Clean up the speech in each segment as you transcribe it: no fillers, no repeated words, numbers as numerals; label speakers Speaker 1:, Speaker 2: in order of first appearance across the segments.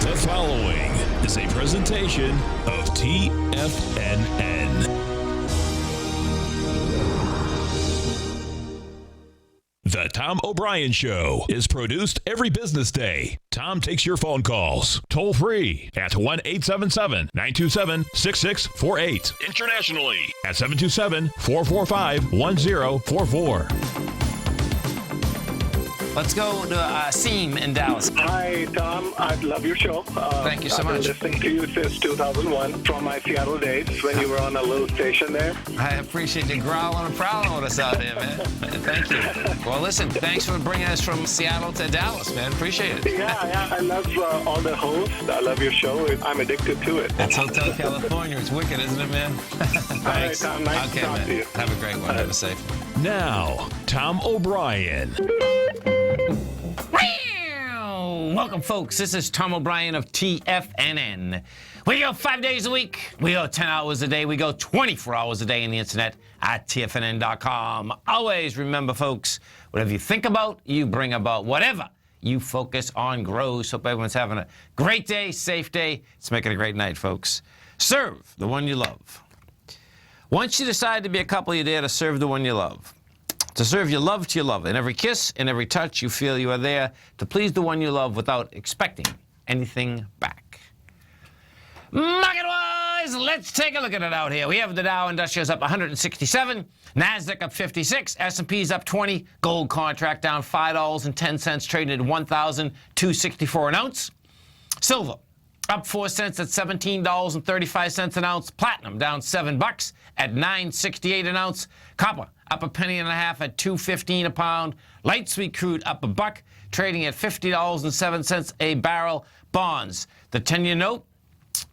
Speaker 1: The following is a presentation of TFNN. The Tom O'Brien Show is produced every business day. Tom takes your phone calls toll free at 1-877-927-6648. Internationally at 727-445-1044.
Speaker 2: Let's go to Asim in Dallas.
Speaker 3: Hi, Tom. I love your show.
Speaker 2: Thank you so much.
Speaker 3: I've been listening to you since 2001 from my Seattle days when you were on a little station there.
Speaker 2: I appreciate you growling and prowling with us out here, man. Thank you. Well, listen, thanks for bringing us from Seattle to Dallas, man. Appreciate it.
Speaker 3: Yeah. I love all the hosts. I love your show. I'm addicted to it.
Speaker 2: That's Hotel California. It's wicked, isn't it, man? Thanks.
Speaker 3: All right, Tom. Nice to talk to you.
Speaker 2: Have a great one. Have a safe one.
Speaker 1: Now, Tom O'Brien.
Speaker 2: Welcome, folks. This is Tom O'Brien of TFNN. We go 5 days a week. We go 10 hours a day. We go 24 hours a day on the internet at TFNN.com. Always remember, folks, whatever you think about, you bring about. Whatever you focus on grows. Hope everyone's having a great day, safe day. Let's make it a great night, folks. Serve the one you love. Once you decide to be a couple, you're there to serve the one you love. To serve your love to your love. In every kiss, in every touch, you feel you are there to please the one you love without expecting anything back. Market-wise, let's take a look at it out here. We have the Dow Industrials up 167, NASDAQ up 56, S&P's up 20, gold contract down $5.10, traded at $1,264 an ounce. Silver up 4 cents at $17.35 an ounce. Platinum down $7 at $9.68 an ounce. Copper up a penny and a half at $2.15 a pound. Light sweet crude up $1, trading at $50.07 a barrel. Bonds, the 10-year note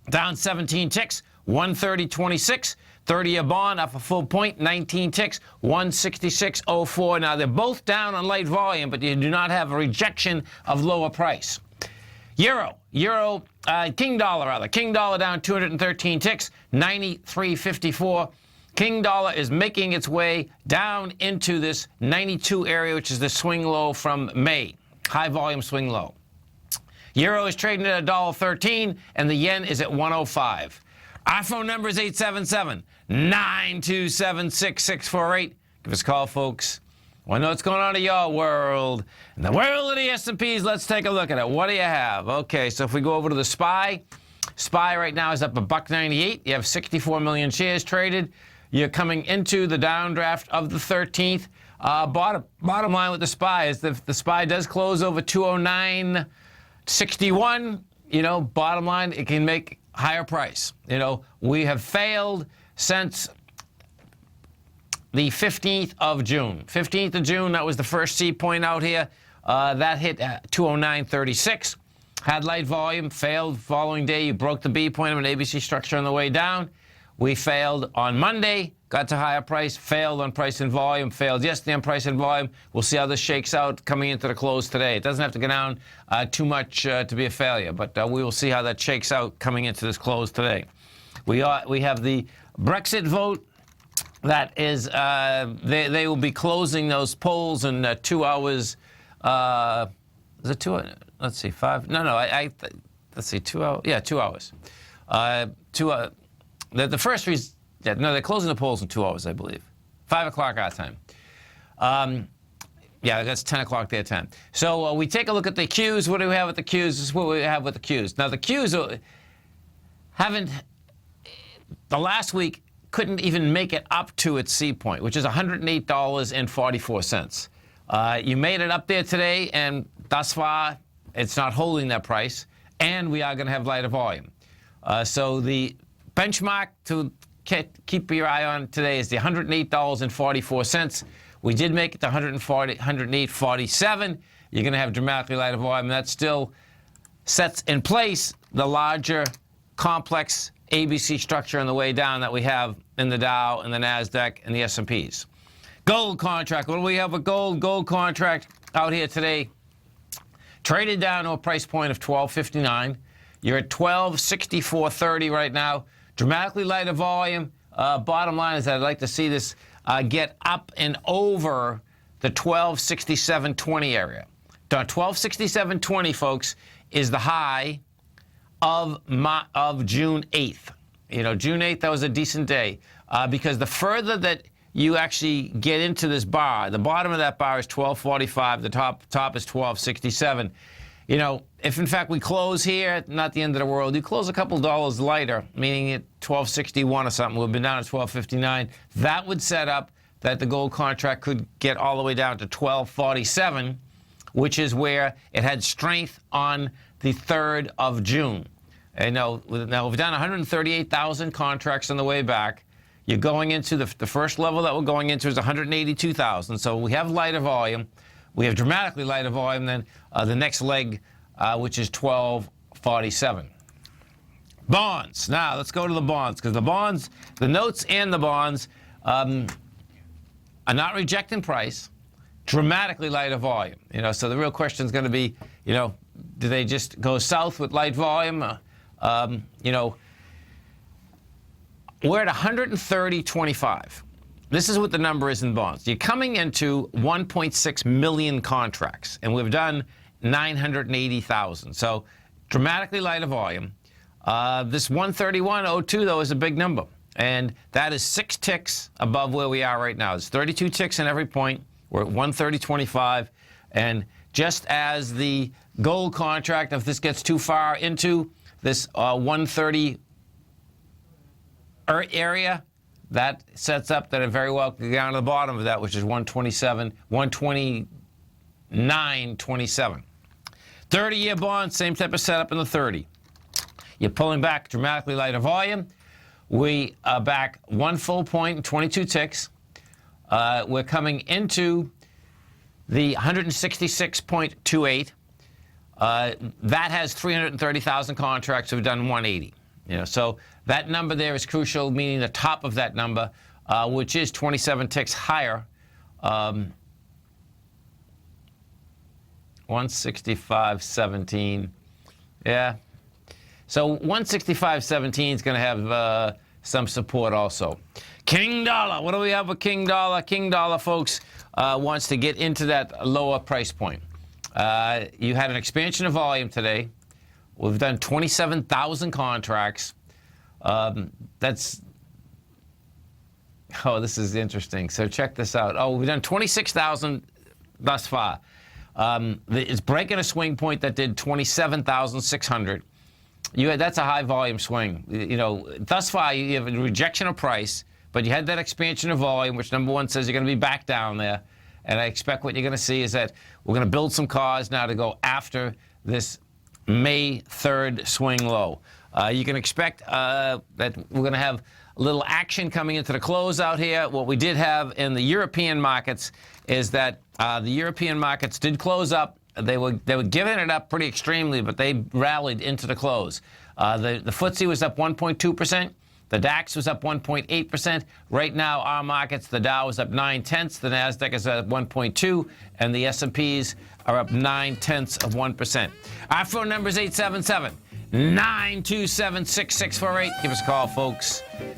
Speaker 2: down 17 ticks, 130.26. 30-year bond up a full point, 19 ticks, 166.04. Now they're both down on light volume, but you do not have a rejection of lower price. King dollar down 213 ticks, 93.54. King dollar is making its way down into this 92 area, which is the swing low from May. High volume swing low. Euro is trading at $1.13, and the yen is at 105. Our phone number is 877-927-6648. Give us a call, folks. Want to know what's going on in your world? In the world of the S&Ps, let's take a look at it. What do you have? Okay, so if we go over to the SPY, SPY right now is up $1.98. You have 64 million shares traded. You're coming into the downdraft of the 13th. Bottom line with the SPY is that if the SPY does close over 209.61, bottom line, it can make higher price. We have failed since the 15th of June. 15th of June, that was the first C point out here. That hit at 209.36. Had light volume, failed following day. You broke the B point of an ABC structure on the way down. We failed on Monday, got to higher price, failed on price and volume, failed yesterday on price and volume. We'll see how this shakes out coming into the close today. It doesn't have to go down too much to be a failure, but we will see how that shakes out coming into this close today. We have the Brexit vote. That is, they will be closing those polls in 2 hours. Is it 2? Let's see, 5. No. Let's see, 2 hours. Yeah, 2 hours. The first reason. Yeah, no, they're closing the polls in 2 hours, I believe. 5 o'clock our time. Yeah, that's 10 o'clock their time. So we take a look at the Qs. What do we have with the Qs? This is what we have with the Qs. Now the Qs the last week couldn't even make it up to its C point, which is $108.44. You made it up there today, and thus far, it's not holding that price, and we are going to have lighter volume. So the benchmark to keep your eye on today is the $108.44. We did make it to $108.47. You're going to have dramatically lighter volume. That still sets in place the larger complex ABC structure on the way down that we have in the Dow and the NASDAQ and the S&Ps. Gold contract. What do we have with gold? Gold contract out here today traded down to a price point of $12.59. You're at $12.6430 right now. Dramatically lighter volume. Bottom line is that I'd like to see this get up and over the 1267.20 area. 1267.20, folks, is the high of June 8th. You know, June 8th, that was a decent day because the further that you actually get into this bar, the bottom of that bar is 1245, the top is 1267. You know, if in fact we close here, not the end of the world, you close a couple dollars lighter, meaning at 1261 or something, we've been down at 1259, that would set up that the gold contract could get all the way down to 1247, which is where it had strength on the 3rd of June. And now we've done 138,000 contracts on the way back. You're going into the first level that we're going into is 182,000. So we have lighter volume. We have dramatically lighter volume than the next leg, which is 1247. Bonds. Now let's go to the bonds because the bonds, the notes and the bonds are not rejecting price. Dramatically lighter volume. You know, so the real question is going to be, you know, do they just go south with light volume? You know, we're at 130.25. This is what the number is in bonds. You're coming into 1.6 million contracts, and we've done 980,000. So dramatically lighter volume. This 131.02, though, is a big number, and that is 6 ticks above where we are right now. There's 32 ticks in every point. We're at 130.25, and just as the gold contract, if this gets too far into this 130 area, that sets up that it very well could go down to the bottom of that, which is 127, 129.27. 30-year bond, same type of setup in the 30. You're pulling back dramatically lighter volume. We are back 1 full point and 22 ticks. We're coming into the 166.28. That has 330,000 contracts. We've done 180. You know, so that number there is crucial, meaning the top of that number, which is 27 ticks higher. 165.17. Yeah. So 165.17 is going to have some support also. King Dollar. What do we have with King Dollar? King Dollar, folks, wants to get into that lower price point. You had an expansion of volume today. We've done 27,000 contracts. This is interesting. So check this out. Oh, we've done 26,000 thus far. It's breaking a swing point that did 27,600. That's a high volume swing. You know, thus far you have a rejection of price, but you had that expansion of volume, which number one says you're going to be back down there. And I expect what you're going to see is that we're going to build some cars now to go after this May 3rd swing low. You can expect that we're going to have a little action coming into the close out here. What we did have in the European markets is that the European markets did close up. They were giving it up pretty extremely, but they rallied into the close. The FTSE was up 1.2%. The DAX was up 1.8%. Right now, our markets, the Dow is up 0.9. The NASDAQ is up 1.2, and the S&Ps are up 0.9%. Our phone number is 877-927-6648. Give us a call, folks. I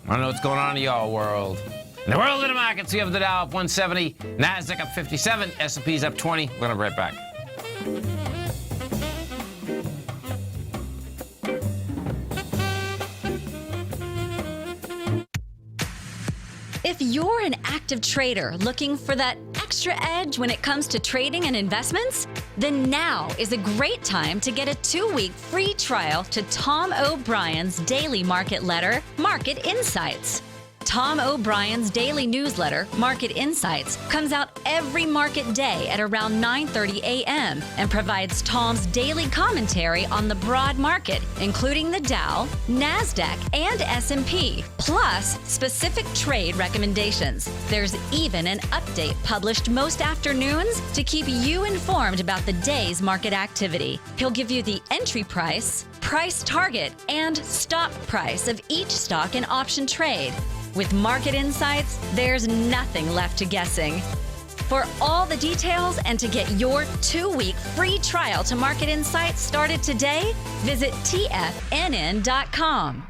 Speaker 2: don't know what's going on in your world. In the world of the markets, we have the Dow up 170, NASDAQ up 57, S&Ps up 20. We're going to be right back.
Speaker 4: If you're an active trader looking for that extra edge when it comes to trading and investments, then now is a great time to get a 2-week free trial to Tom O'Brien's daily market letter, Market Insights. Tom O'Brien's daily newsletter, Market Insights, comes out every market day at around 9:30 a.m. and provides Tom's daily commentary on the broad market, including the Dow, NASDAQ, and S&P, plus specific trade recommendations. There's even an update published most afternoons to keep you informed about the day's market activity. He'll give you the entry price, price target, and stop price of each stock and option trade. With Market Insights, there's nothing left to guessing. For all the details and to get your 2-week free trial to Market Insights started today, visit TFNN.com.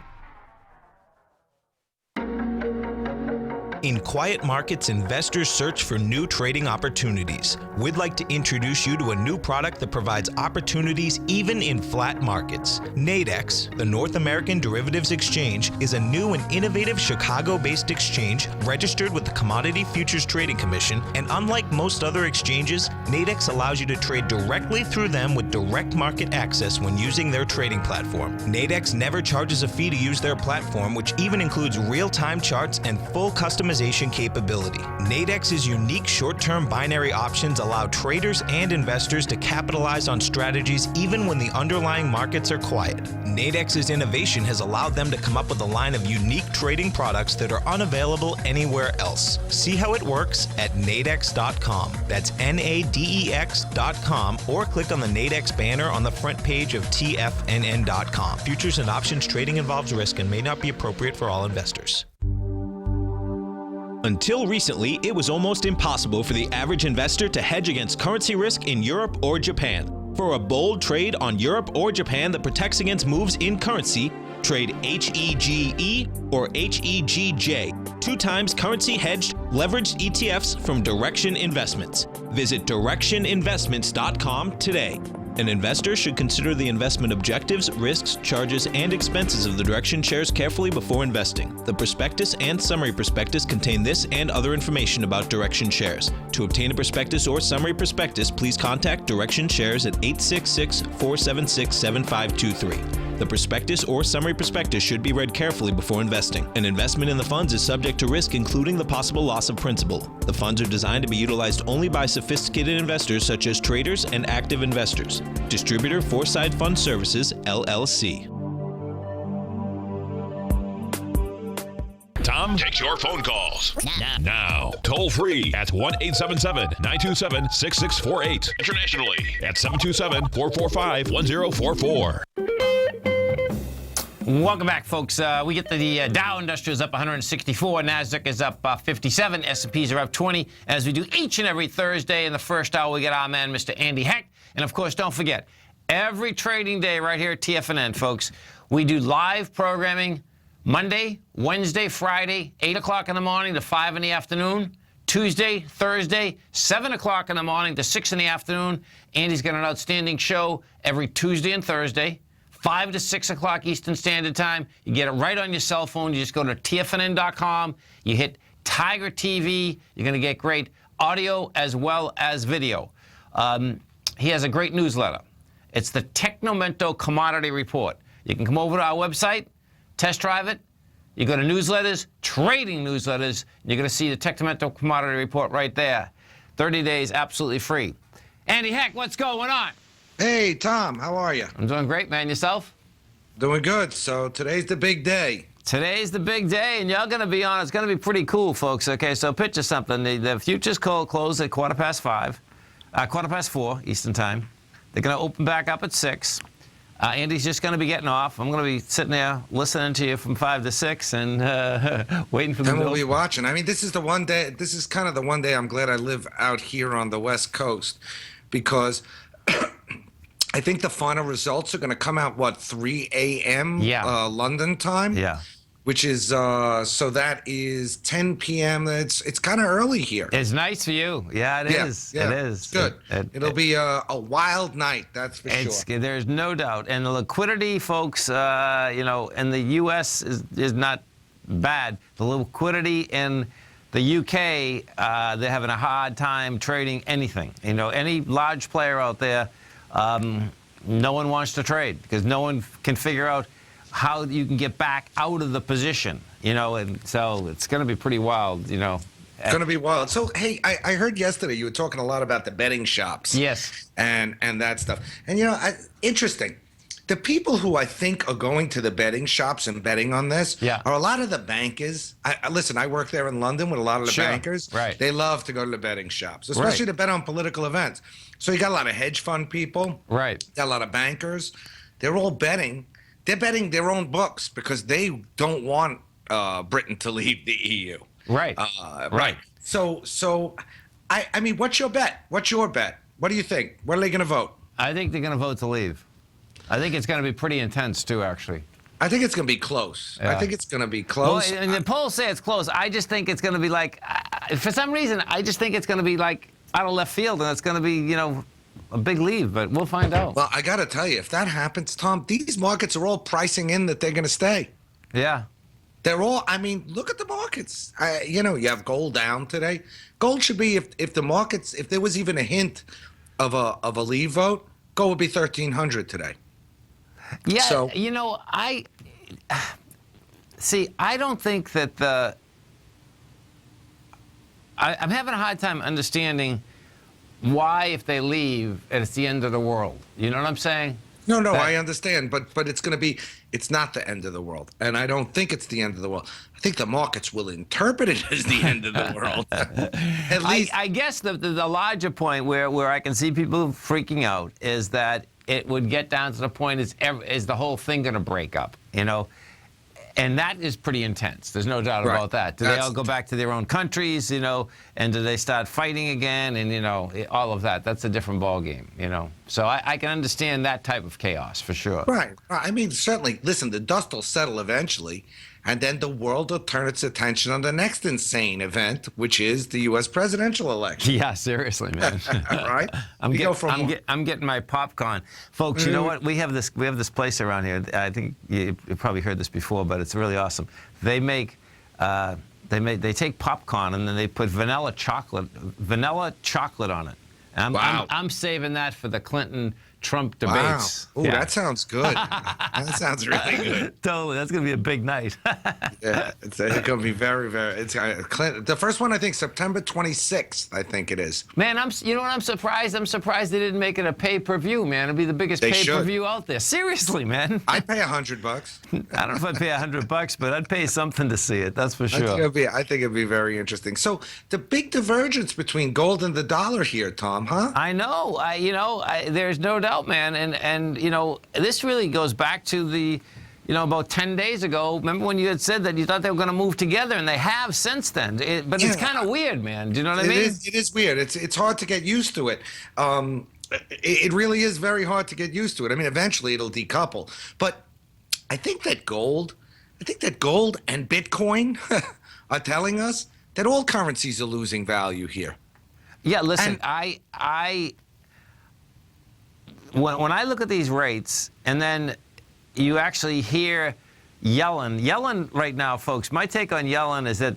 Speaker 5: In quiet markets, investors search for new trading opportunities. We'd like to introduce you to a new product that provides opportunities even in flat markets. Nadex, the North American Derivatives Exchange, is a new and innovative Chicago-based exchange registered with the Commodity Futures Trading Commission, and unlike most other exchanges, Nadex allows you to trade directly through them with direct market access when using their trading platform. Nadex never charges a fee to use their platform, which even includes real-time charts and full customization capability. Nadex's unique short-term binary options allow traders and investors to capitalize on strategies even when the underlying markets are quiet. Nadex's innovation has allowed them to come up with a line of unique trading products that are unavailable anywhere else. See how it works at nadex.com. That's NADEX.com, or click on the Nadex banner on the front page of TFNN.com. Futures and options trading involves risk and may not be appropriate for all investors. Until recently, it was almost impossible for the average investor to hedge against currency risk in Europe or Japan. For a bold trade on Europe or Japan that protects against moves in currency, trade HEGE or HEGJ, 2 times currency hedged leveraged ETFs from Direction Investments. Visit directioninvestments.com today. An investor should consider the investment objectives, risks, charges, and expenses of the Direction shares carefully before investing. The prospectus and summary prospectus contain this and other information about Direction shares. To obtain a prospectus or summary prospectus, please contact Direction shares at 866-476-7523. The prospectus or summary prospectus should be read carefully before investing. An investment in the funds is subject to risk, including the possible loss of principal. The funds are designed to be utilized only by sophisticated investors such as traders and active investors. Distributor Foreside Fund Services, LLC.
Speaker 1: Tom takes your phone calls now. Toll free at 1-877-927-6648. Internationally at 727-445-1044.
Speaker 2: Welcome back, folks. We get the Dow Industrials up 164, NASDAQ is up 57, S&Ps are up 20. As we do each and every Thursday in the first hour, we get our man, Mr. Andy Heck. And, of course, don't forget, every trading day right here at TFNN, folks, we do live programming Monday, Wednesday, Friday, 8 o'clock in the morning to 5 in the afternoon. Tuesday, Thursday, 7 o'clock in the morning to 6 in the afternoon. Andy's got an outstanding show every Tuesday and Thursday, 5 to 6 o'clock Eastern Standard Time. You get it right on your cell phone. You just go to TFNN.com. You hit Tiger TV. You're going to get great audio as well as video. He has a great newsletter. It's the Technomento Commodity Report. You can come over to our website, test drive it. You go to newsletters, trading newsletters, and you're going to see the Technomento Commodity Report right there. 30 days absolutely free. Andy Heck, what's going on?
Speaker 6: Hey, Tom, how are you?
Speaker 2: I'm doing great, man. Yourself?
Speaker 6: Doing good. So today's the big day.
Speaker 2: Today's the big day, and you're going to be on. It's going to be pretty cool, folks. Okay, so picture something. The futures close at quarter past 4 Eastern Time. They're going to open back up at 6. Andy's just going to be getting off. I'm going to be sitting there listening to you from 5 to 6 and waiting for the
Speaker 6: And we'll
Speaker 2: bill.
Speaker 6: be watching. I mean, this is the one day. This is kind of the one day I'm glad I live out here on the West Coast, because I think the final results are going to come out, 3 a.m. London time?
Speaker 2: Yeah.
Speaker 6: Which is, so that is 10 p.m. It's kind of early here.
Speaker 2: It's nice for you. Yeah, it is.
Speaker 6: Yeah,
Speaker 2: It is.
Speaker 6: it's good. It'll be a wild night, that's for sure.
Speaker 2: There's no doubt. And the liquidity, folks, in the U.S. is not bad. The liquidity in the UK, they're having a hard time trading anything. Any large player out there, no one wants to trade because no one can figure out how you can get back out of the position, and so it's going to be pretty wild, It's
Speaker 6: going to be wild. So, hey, I heard yesterday you were talking a lot about the betting shops.
Speaker 2: Yes.
Speaker 6: And that stuff. And, interesting. The people who I think are going to the betting shops and betting on this are a lot of the bankers. Listen, I work there in London with a lot of the bankers.
Speaker 2: Right.
Speaker 6: They love to go to the betting shops, especially to bet on political events. So you got a lot of hedge fund people.
Speaker 2: Right.
Speaker 6: Got a lot of bankers. They're all betting. They're betting their own books because they don't want Britain to leave the EU.
Speaker 2: Right.
Speaker 6: Right. So, I mean, what's your bet? What's your bet? What do you think? What are they going to vote?
Speaker 2: I think they're going to vote to leave. I think it's going to be pretty intense, too, actually.
Speaker 6: I think it's going to be close.
Speaker 2: Yeah.
Speaker 6: I think it's going to be close.
Speaker 2: Well, and the polls say it's close. I just think it's going to be like, for some reason, I just think it's going to be like out of left field, and it's going to be, you know, a big leave. But we'll find out.
Speaker 6: Well, I got to tell you, if that happens, Tom, these markets are all pricing in that they're going to stay.
Speaker 2: Yeah.
Speaker 6: They're all. I mean, look at the markets. You know, you have gold down today. Gold should be if the markets, if there was even a hint of a leave vote, gold would be 1,300 today.
Speaker 2: Yeah,
Speaker 6: So,
Speaker 2: you know, I don't think that I'm having a hard time understanding why, if they leave, it's the end of the world. You know what I'm saying?
Speaker 6: No, I understand, but it's going to be. It's not the end of the world, and I don't think it's the end of the world. I think the markets will interpret it as the end of the world. At least,
Speaker 2: I guess the larger point where I can see people freaking out is that it would get down to the point is the whole thing going to break up, you know? And that is pretty intense. There's no doubt about that. Do they all go back to their own countries, you know, and do they start fighting again, and, you know, all of that? That's a different ballgame, you know. So I can understand that type of chaos for sure.
Speaker 6: right. I mean, certainly, listen, the dust will settle eventually, and then the world will turn its attention on the next insane event, which is the U.S. presidential election.
Speaker 2: Yeah, seriously, man.
Speaker 6: Right?
Speaker 2: I'm getting my popcorn, folks. You know what? We have this place around here. I think you've probably heard this before, but it's really awesome. They make they take popcorn and then they put vanilla chocolate on it. And I'm saving that for the Clinton-Trump debates.
Speaker 6: Wow. Ooh, that sounds good. That sounds really good.
Speaker 2: Totally. That's going to be a big night.
Speaker 6: Yeah, it's going to be very, very. It's Clinton. The first one, I think, September 26th. I think it is.
Speaker 2: Man, you know what? I'm surprised. I'm surprised they didn't make it a pay-per-view, man. It'd be the biggest pay-per-view out there. Seriously, man.
Speaker 6: I'd pay $100.
Speaker 2: I don't know if I'd pay $100, but I'd pay something to see it. That's for sure.
Speaker 6: I think it'd be very interesting. So the big divergence between gold and the dollar here, Tom, huh?
Speaker 2: I know. There's no doubt, man. And you know, this really goes back to the, you know, about 10 days ago. Remember when you had said that you thought they were going to move together, and they have since then. But it's kind of weird, man. Do you know what I mean?
Speaker 6: It is weird. It's hard to get used to it. It really is very hard to get used to it. I mean, eventually it'll decouple. But I think that gold and Bitcoin are telling us that all currencies are losing value here.
Speaker 2: Yeah, listen, when I look at these rates, and then you actually hear Yellen right now, folks, my take on Yellen is that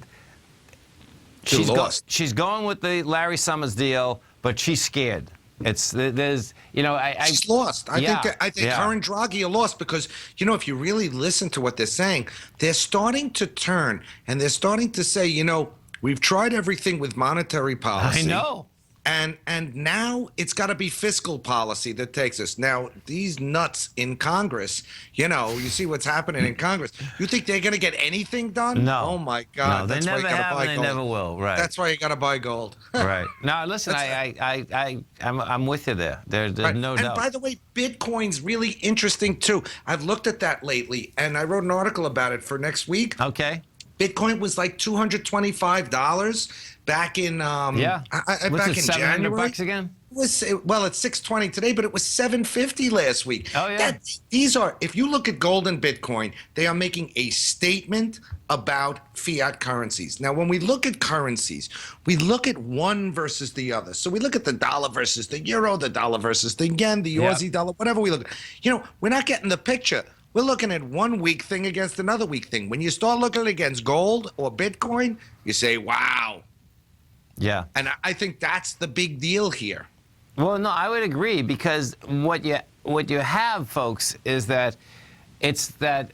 Speaker 2: she's going with the Larry Summers deal, but she's scared. There's, you know,
Speaker 6: she's lost. I think her and Draghi are lost because, you know, if you really listen to what they're saying, they're starting to turn, and they're starting to say, you know, we've tried everything with monetary policy.
Speaker 2: I know.
Speaker 6: And now it's got to be fiscal policy that takes us. Now, these nuts in Congress, you know, you see what's happening in Congress. You think they're going to get anything done?
Speaker 2: No.
Speaker 6: Oh, my God.
Speaker 2: No, they never have and they never will. Right.
Speaker 6: That's why you got to buy gold.
Speaker 2: Right. Now, listen, I'm with you there. There's no doubt.
Speaker 6: And by the way, Bitcoin's really interesting, too. I've looked at that lately, and I wrote an article about it for next week.
Speaker 2: Okay.
Speaker 6: Bitcoin was like $225 back in back in January.
Speaker 2: $700 again?
Speaker 6: It's $620 today, but it was $750 last week.
Speaker 2: Oh yeah.
Speaker 6: If you look at gold and Bitcoin, they are making a statement about fiat currencies. Now, when we look at currencies, we look at one versus the other. So we look at the dollar versus the euro, the dollar versus the yen, the Aussie dollar, whatever we look at. You know, we're not getting the picture. We're looking at one weak thing against another weak thing. When you start looking against gold or Bitcoin, you say, wow.
Speaker 2: Yeah.
Speaker 6: And I think that's the big deal here.
Speaker 2: Well, no, I would agree, because what you have, folks, is that it's that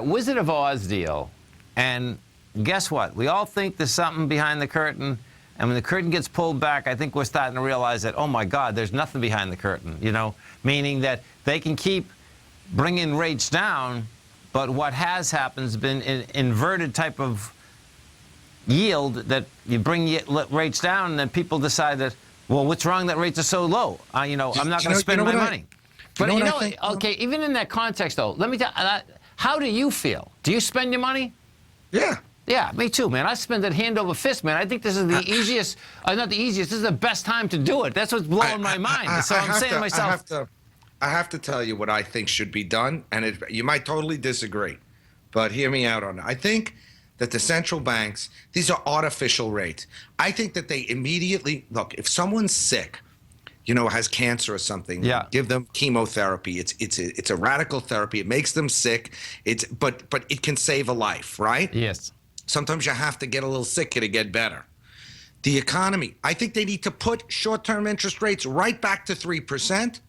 Speaker 2: Wizard of Oz deal. And guess what? We all think there's something behind the curtain. And when the curtain gets pulled back, I think we're starting to realize that, oh, my God, there's nothing behind the curtain, you know, meaning that they can keep bringing rates down, but what has happened has been an inverted type of yield that you bring rates down, and then people decide that, well, what's wrong that rates are so low? I'm not going to spend my money. But okay, even in that context, though, let me tell you, how do you feel? Do you spend your money?
Speaker 6: Yeah.
Speaker 2: Yeah, me too, man. I spend it hand over fist, man. I think this is the easiest, not the easiest, this is the best time to do it. That's what's blowing my mind. So I'm saying to myself,
Speaker 6: I have to tell you what I think should be done, and you might totally disagree, but hear me out on it. I think that the central banks, these are artificial rates. I think that they immediately, look, if someone's sick, has cancer or something, give them chemotherapy. It's a radical therapy. It makes them sick. But it can save a life, right?
Speaker 2: Yes.
Speaker 6: Sometimes you have to get a little sick to get better. The economy, I think they need to put short-term interest rates right back to 3%.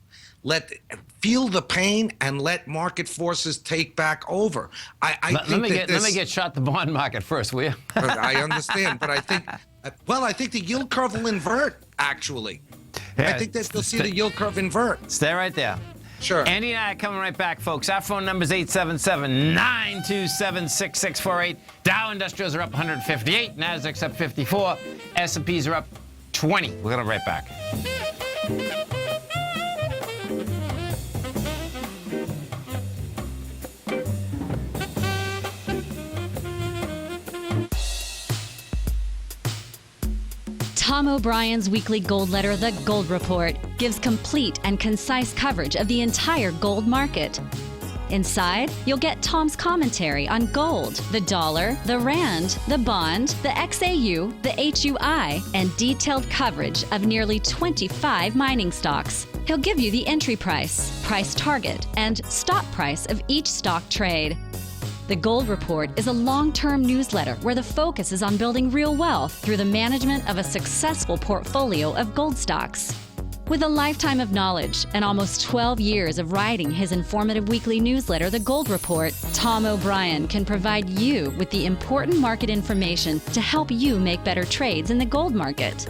Speaker 6: Feel the pain and let market forces take back over.
Speaker 2: Let me get shot the bond market first, will you?
Speaker 6: I understand, but I think the yield curve will invert, actually.
Speaker 2: Yeah,
Speaker 6: I think that you'll see the yield curve invert.
Speaker 2: Stay right there.
Speaker 6: Sure.
Speaker 2: Andy and I are coming right back, folks. Our phone number is 877-927-6648. Dow Industrials are up 158. Nasdaq's up 54. S&Ps are up 20. We're going to be right back.
Speaker 4: Tom O'Brien's weekly gold letter, The Gold Report, gives complete and concise coverage of the entire gold market. Inside, you'll get Tom's commentary on gold, the dollar, the rand, the bond, the XAU, the HUI, and detailed coverage of nearly 25 mining stocks. He'll give you the entry price, price target, and stop price of each stock trade. The Gold Report is a long-term newsletter where the focus is on building real wealth through the management of a successful portfolio of gold stocks. With a lifetime of knowledge and almost 12 years of writing his informative weekly newsletter, The Gold Report, Tom O'Brien can provide you with the important market information to help you make better trades in the gold market.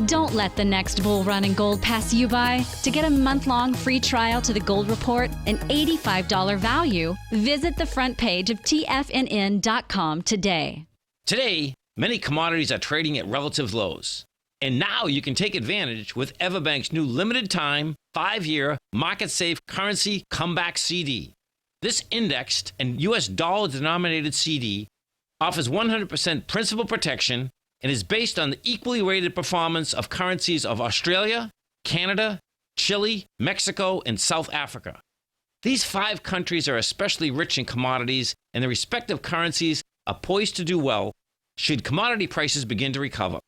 Speaker 4: Don't let the next bull run in gold pass you by. To get a month-long free trial to The Gold Report, an $85 value, visit the front page of TFNN.com today.
Speaker 2: Today, many commodities are trading at relative lows. And now you can take advantage with Everbank's new limited-time, 5-year, market-safe currency comeback CD. This indexed and U.S. dollar-denominated CD offers 100% principal protection and is based on the equally rated performance of currencies of Australia, Canada, Chile, Mexico, and South Africa. These 5 countries are especially rich in commodities, and their respective currencies are poised to do well should commodity prices begin to recover.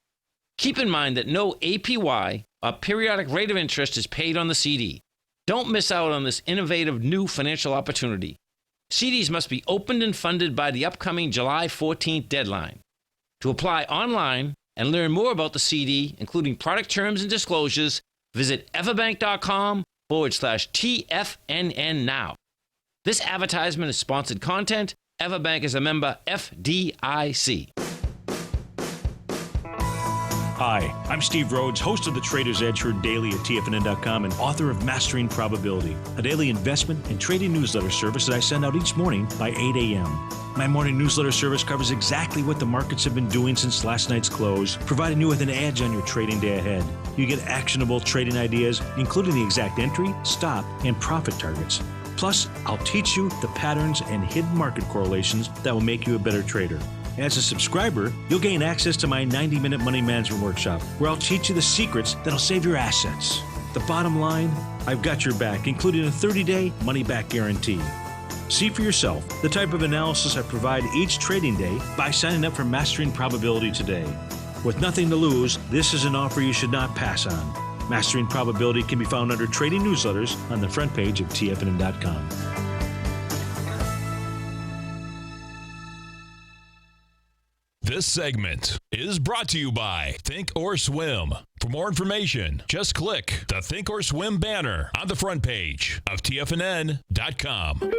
Speaker 2: Keep in mind that no APY, or periodic rate of interest, is paid on the CD. Don't miss out on this innovative new financial opportunity. CDs must be opened and funded by the upcoming July 14th deadline. To apply online and learn more about the CD, including product terms and disclosures, visit everbank.com/TFNN now. This advertisement is sponsored content. Everbank is a member FDIC.
Speaker 7: Hi, I'm Steve Rhodes, host of the Trader's Edge heard daily at TFNN.com and author of Mastering Probability, a daily investment and trading newsletter service that I send out each morning by 8 a.m. My morning newsletter service covers exactly what the markets have been doing since last night's close, providing you with an edge on your trading day ahead. You get actionable trading ideas, including the exact entry, stop, and profit targets. Plus, I'll teach you the patterns and hidden market correlations that will make you a better trader. As a subscriber, you'll gain access to my 90-minute money management workshop, where I'll teach you the secrets that'll save your assets. The bottom line, I've got your back, including a 30-day money-back guarantee. See for yourself the type of analysis I provide each trading day by signing up for Mastering Probability today. With nothing to lose, this is an offer you should not pass on. Mastering Probability can be found under Trading Newsletters on the front page of TFNN.com.
Speaker 1: This segment is brought to you by Think or Swim. For more information, just click the Think or Swim banner on the front page of TFNN.com.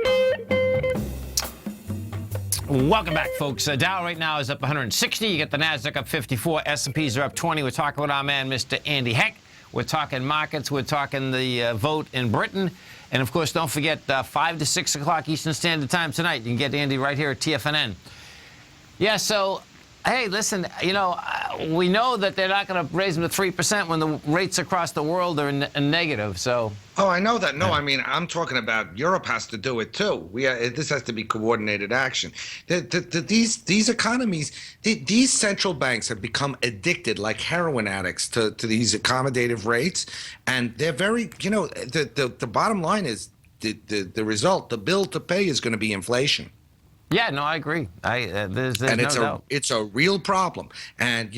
Speaker 2: Welcome back, folks. Dow right now is up 160. You get the Nasdaq up 54. S&Ps are up 20. We're talking with our man, Mr. Andy Heck. We're talking markets. We're talking the vote in Britain. And, of course, don't forget 5 to 6 o'clock Eastern Standard Time tonight. You can get Andy right here at TFNN. Yeah, so Hey, listen, we know that they're not going to raise them to 3% when the rates across the world are negative. So.
Speaker 6: Oh, I know that. No, I mean, I'm talking about Europe has to do it too. This has to be coordinated action. These economies, these central banks have become addicted like heroin addicts to these accommodative rates, and they're very, the bottom line is the result, the bill to pay is going to be inflation.
Speaker 2: Yeah, no, I agree. There's
Speaker 6: and
Speaker 2: no doubt.
Speaker 6: It's a real problem. And,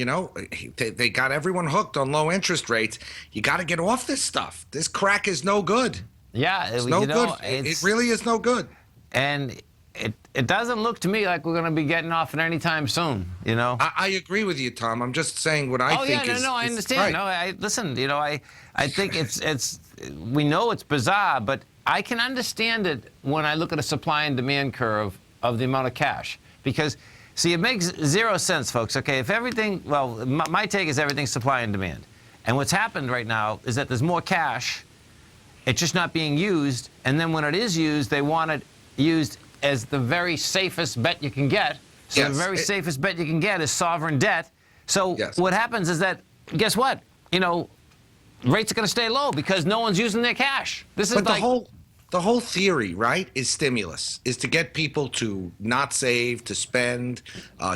Speaker 6: they got everyone hooked on low interest rates. You got to get off this stuff. This crack is no good.
Speaker 2: Yeah.
Speaker 6: It's no good. It really is no good.
Speaker 2: And it doesn't look to me like we're going to be getting off it anytime soon,
Speaker 6: I agree with you, Tom. I'm just saying what I think is.
Speaker 2: Oh, yeah, I understand.
Speaker 6: Right.
Speaker 2: No, listen, I think it's we know it's bizarre, but I can understand it when I look at a supply and demand curve of the amount of cash. Because, see, it makes zero sense, folks, okay? If everything, well, my take is everything's supply and demand. And what's happened right now is that there's more cash, it's just not being used, and then when it is used, they want it used as the very safest bet you can get. So the very safest bet you can get is sovereign debt. So what happens is that, guess what? Rates are going to stay low because no one's using their cash. This is
Speaker 6: The whole theory, right, is stimulus, is to get people to not save, to spend,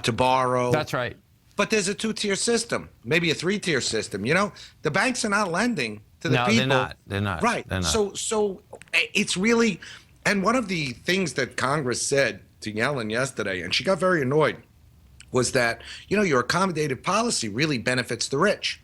Speaker 6: to borrow.
Speaker 2: That's right.
Speaker 6: But there's a two-tier system, maybe a three-tier system. The banks are not lending to the people.
Speaker 2: No, they're not.
Speaker 6: Right.
Speaker 2: They're not.
Speaker 6: So it's really, and one of the things that Congress said to Yellen yesterday, and she got very annoyed, was that, your accommodative policy really benefits the rich.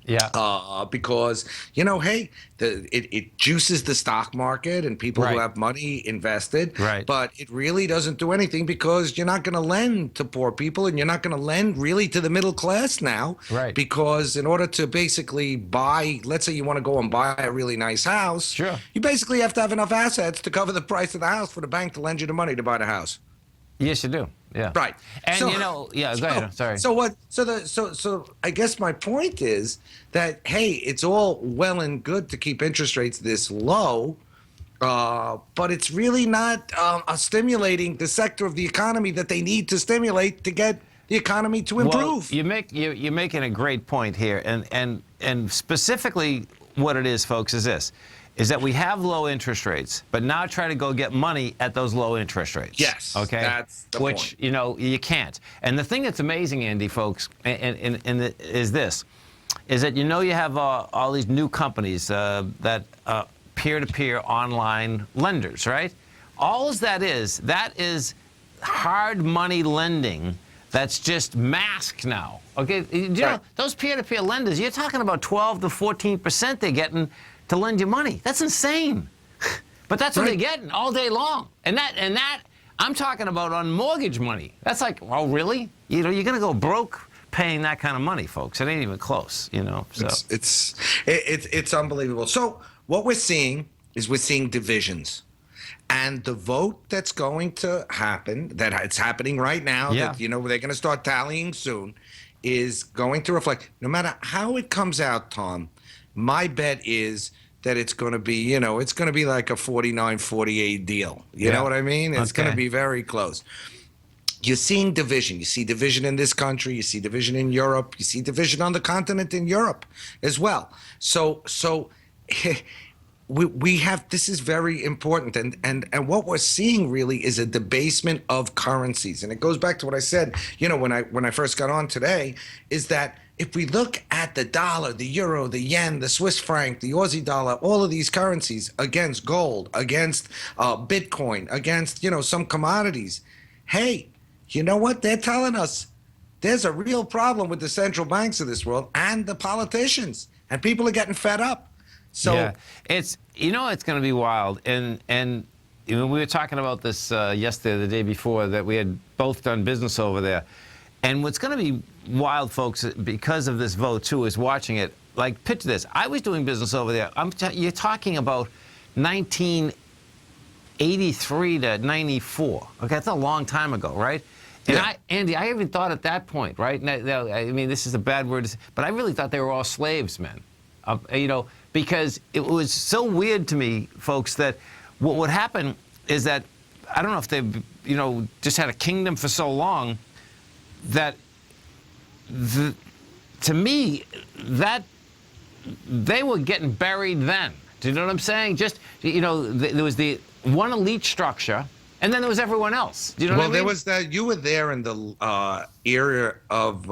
Speaker 2: Yeah.
Speaker 6: Because, hey, it juices the stock market and people who have money invested.
Speaker 2: Right.
Speaker 6: But it really doesn't do anything because you're not going to lend to poor people and you're not going to lend really to the middle class now.
Speaker 2: Right.
Speaker 6: Because in order to basically buy, let's say you want to go and buy a really nice house.
Speaker 2: Sure.
Speaker 6: You basically have to have enough assets to cover the price of the house for the bank to lend you the money to buy the house.
Speaker 2: Yes, you do. Yeah.
Speaker 6: Right.
Speaker 2: And go ahead. I'm sorry.
Speaker 6: So I guess my point is that, hey, it's all well and good to keep interest rates this low, but it's really not stimulating the sector of the economy that they need to stimulate to get the economy to improve.
Speaker 2: Well, you're making a great point here, and specifically what it is, folks, is this. Is that we have low interest rates, but now try to go get money at those low interest rates.
Speaker 6: Yes,
Speaker 2: okay.
Speaker 6: That's the point.
Speaker 2: You can't. And the thing that's amazing, Andy, folks, is that you have all these new companies that peer-to-peer online lenders, right? All that is hard money lending that's just masked now. Okay, you know those peer-to-peer lenders, you're talking about 12 to 14% they're getting to lend you money. That's insane. But that's what they're getting all day long. And that I'm talking about on mortgage money. That's like, oh really? You're gonna go broke paying that kind of money, folks. It ain't even close, So
Speaker 6: it's unbelievable. So what we're seeing is divisions. And the vote that's going to happen, that it's happening right now, that they're going to start tallying soon, is going to reflect, no matter how it comes out, Tom, my bet is that it's going to be, it's going to be like a 49-48 deal. You know what I mean? It's going to be very close. You're seeing division. You see division in this country. You see division in Europe. You see division on the continent in Europe as well. So we have, this is very important. And what we're seeing really is a debasement of currencies. And it goes back to what I said, when I first got on today, is that if we look at the dollar, the euro, the yen, the Swiss franc, the Aussie dollar, all of these currencies against gold, against Bitcoin, against, some commodities, hey, you know what? They're telling us there's a real problem with the central banks of this world and the politicians, and people are getting fed up. So
Speaker 2: it's it's going to be wild, and we were talking about this yesterday, the day before, that we had both done business over there, and what's going to be wild, folks, because of this vote too, is watching it. Like, picture this: I was doing business over there. You're talking about 1983 to 94. Okay, that's a long time ago, right? And Andy, I even thought at that point, right? Now, I mean, this is a bad word, but I really thought they were all slaves, man. Because it was so weird to me, folks, that what would happen is that, I don't know if they've, just had a kingdom for so long, that to me, that they were getting buried then. Do you know what I'm saying? Just, there was the one elite structure, and then there was everyone else. Do you know what I mean?
Speaker 6: Well, there was that. You were there in the era of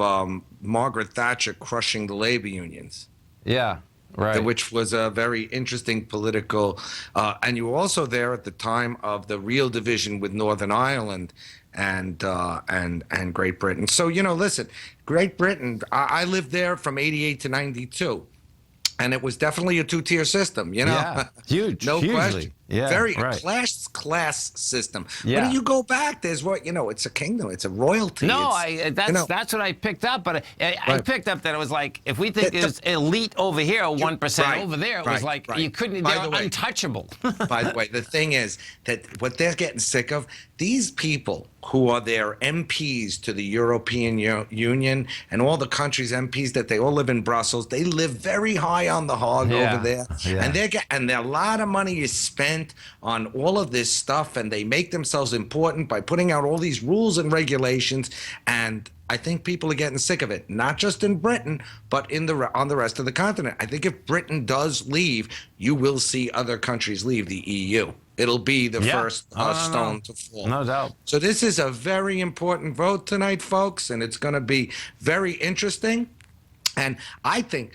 Speaker 6: Margaret Thatcher crushing the labor unions.
Speaker 2: Yeah, right.
Speaker 6: Which was a very interesting political, and you were also there at the time of the real division with Northern Ireland and Great Britain. So listen, Great Britain. I lived there from '88 to '92. And it was definitely a two-tier system,
Speaker 2: Yeah, huge,
Speaker 6: no
Speaker 2: hugely.
Speaker 6: question.
Speaker 2: Yeah,
Speaker 6: very
Speaker 2: right.
Speaker 6: class system.
Speaker 2: Yeah.
Speaker 6: When you go back, there's it's a kingdom, it's a royalty.
Speaker 2: No, that's what I picked up, but I picked up that it was like if we think it's elite over here, 1% over there, it was like you couldn't. They're untouchable.
Speaker 6: By the way, the thing is that what they're getting sick of, these people who are their MPs to the European Union and all the countries' MPs that they all live in Brussels, they live very high on the hog over there, and a lot of money is spent on all of this stuff, and they make themselves important by putting out all these rules and regulations, and I think people are getting sick of it, not just in Britain, but on the rest of the continent. I think if Britain does leave, you will see other countries leave the EU. It'll be the first stone to fall.
Speaker 2: No doubt.
Speaker 6: So this is a very important vote tonight, folks, and it's going to be very interesting. And I think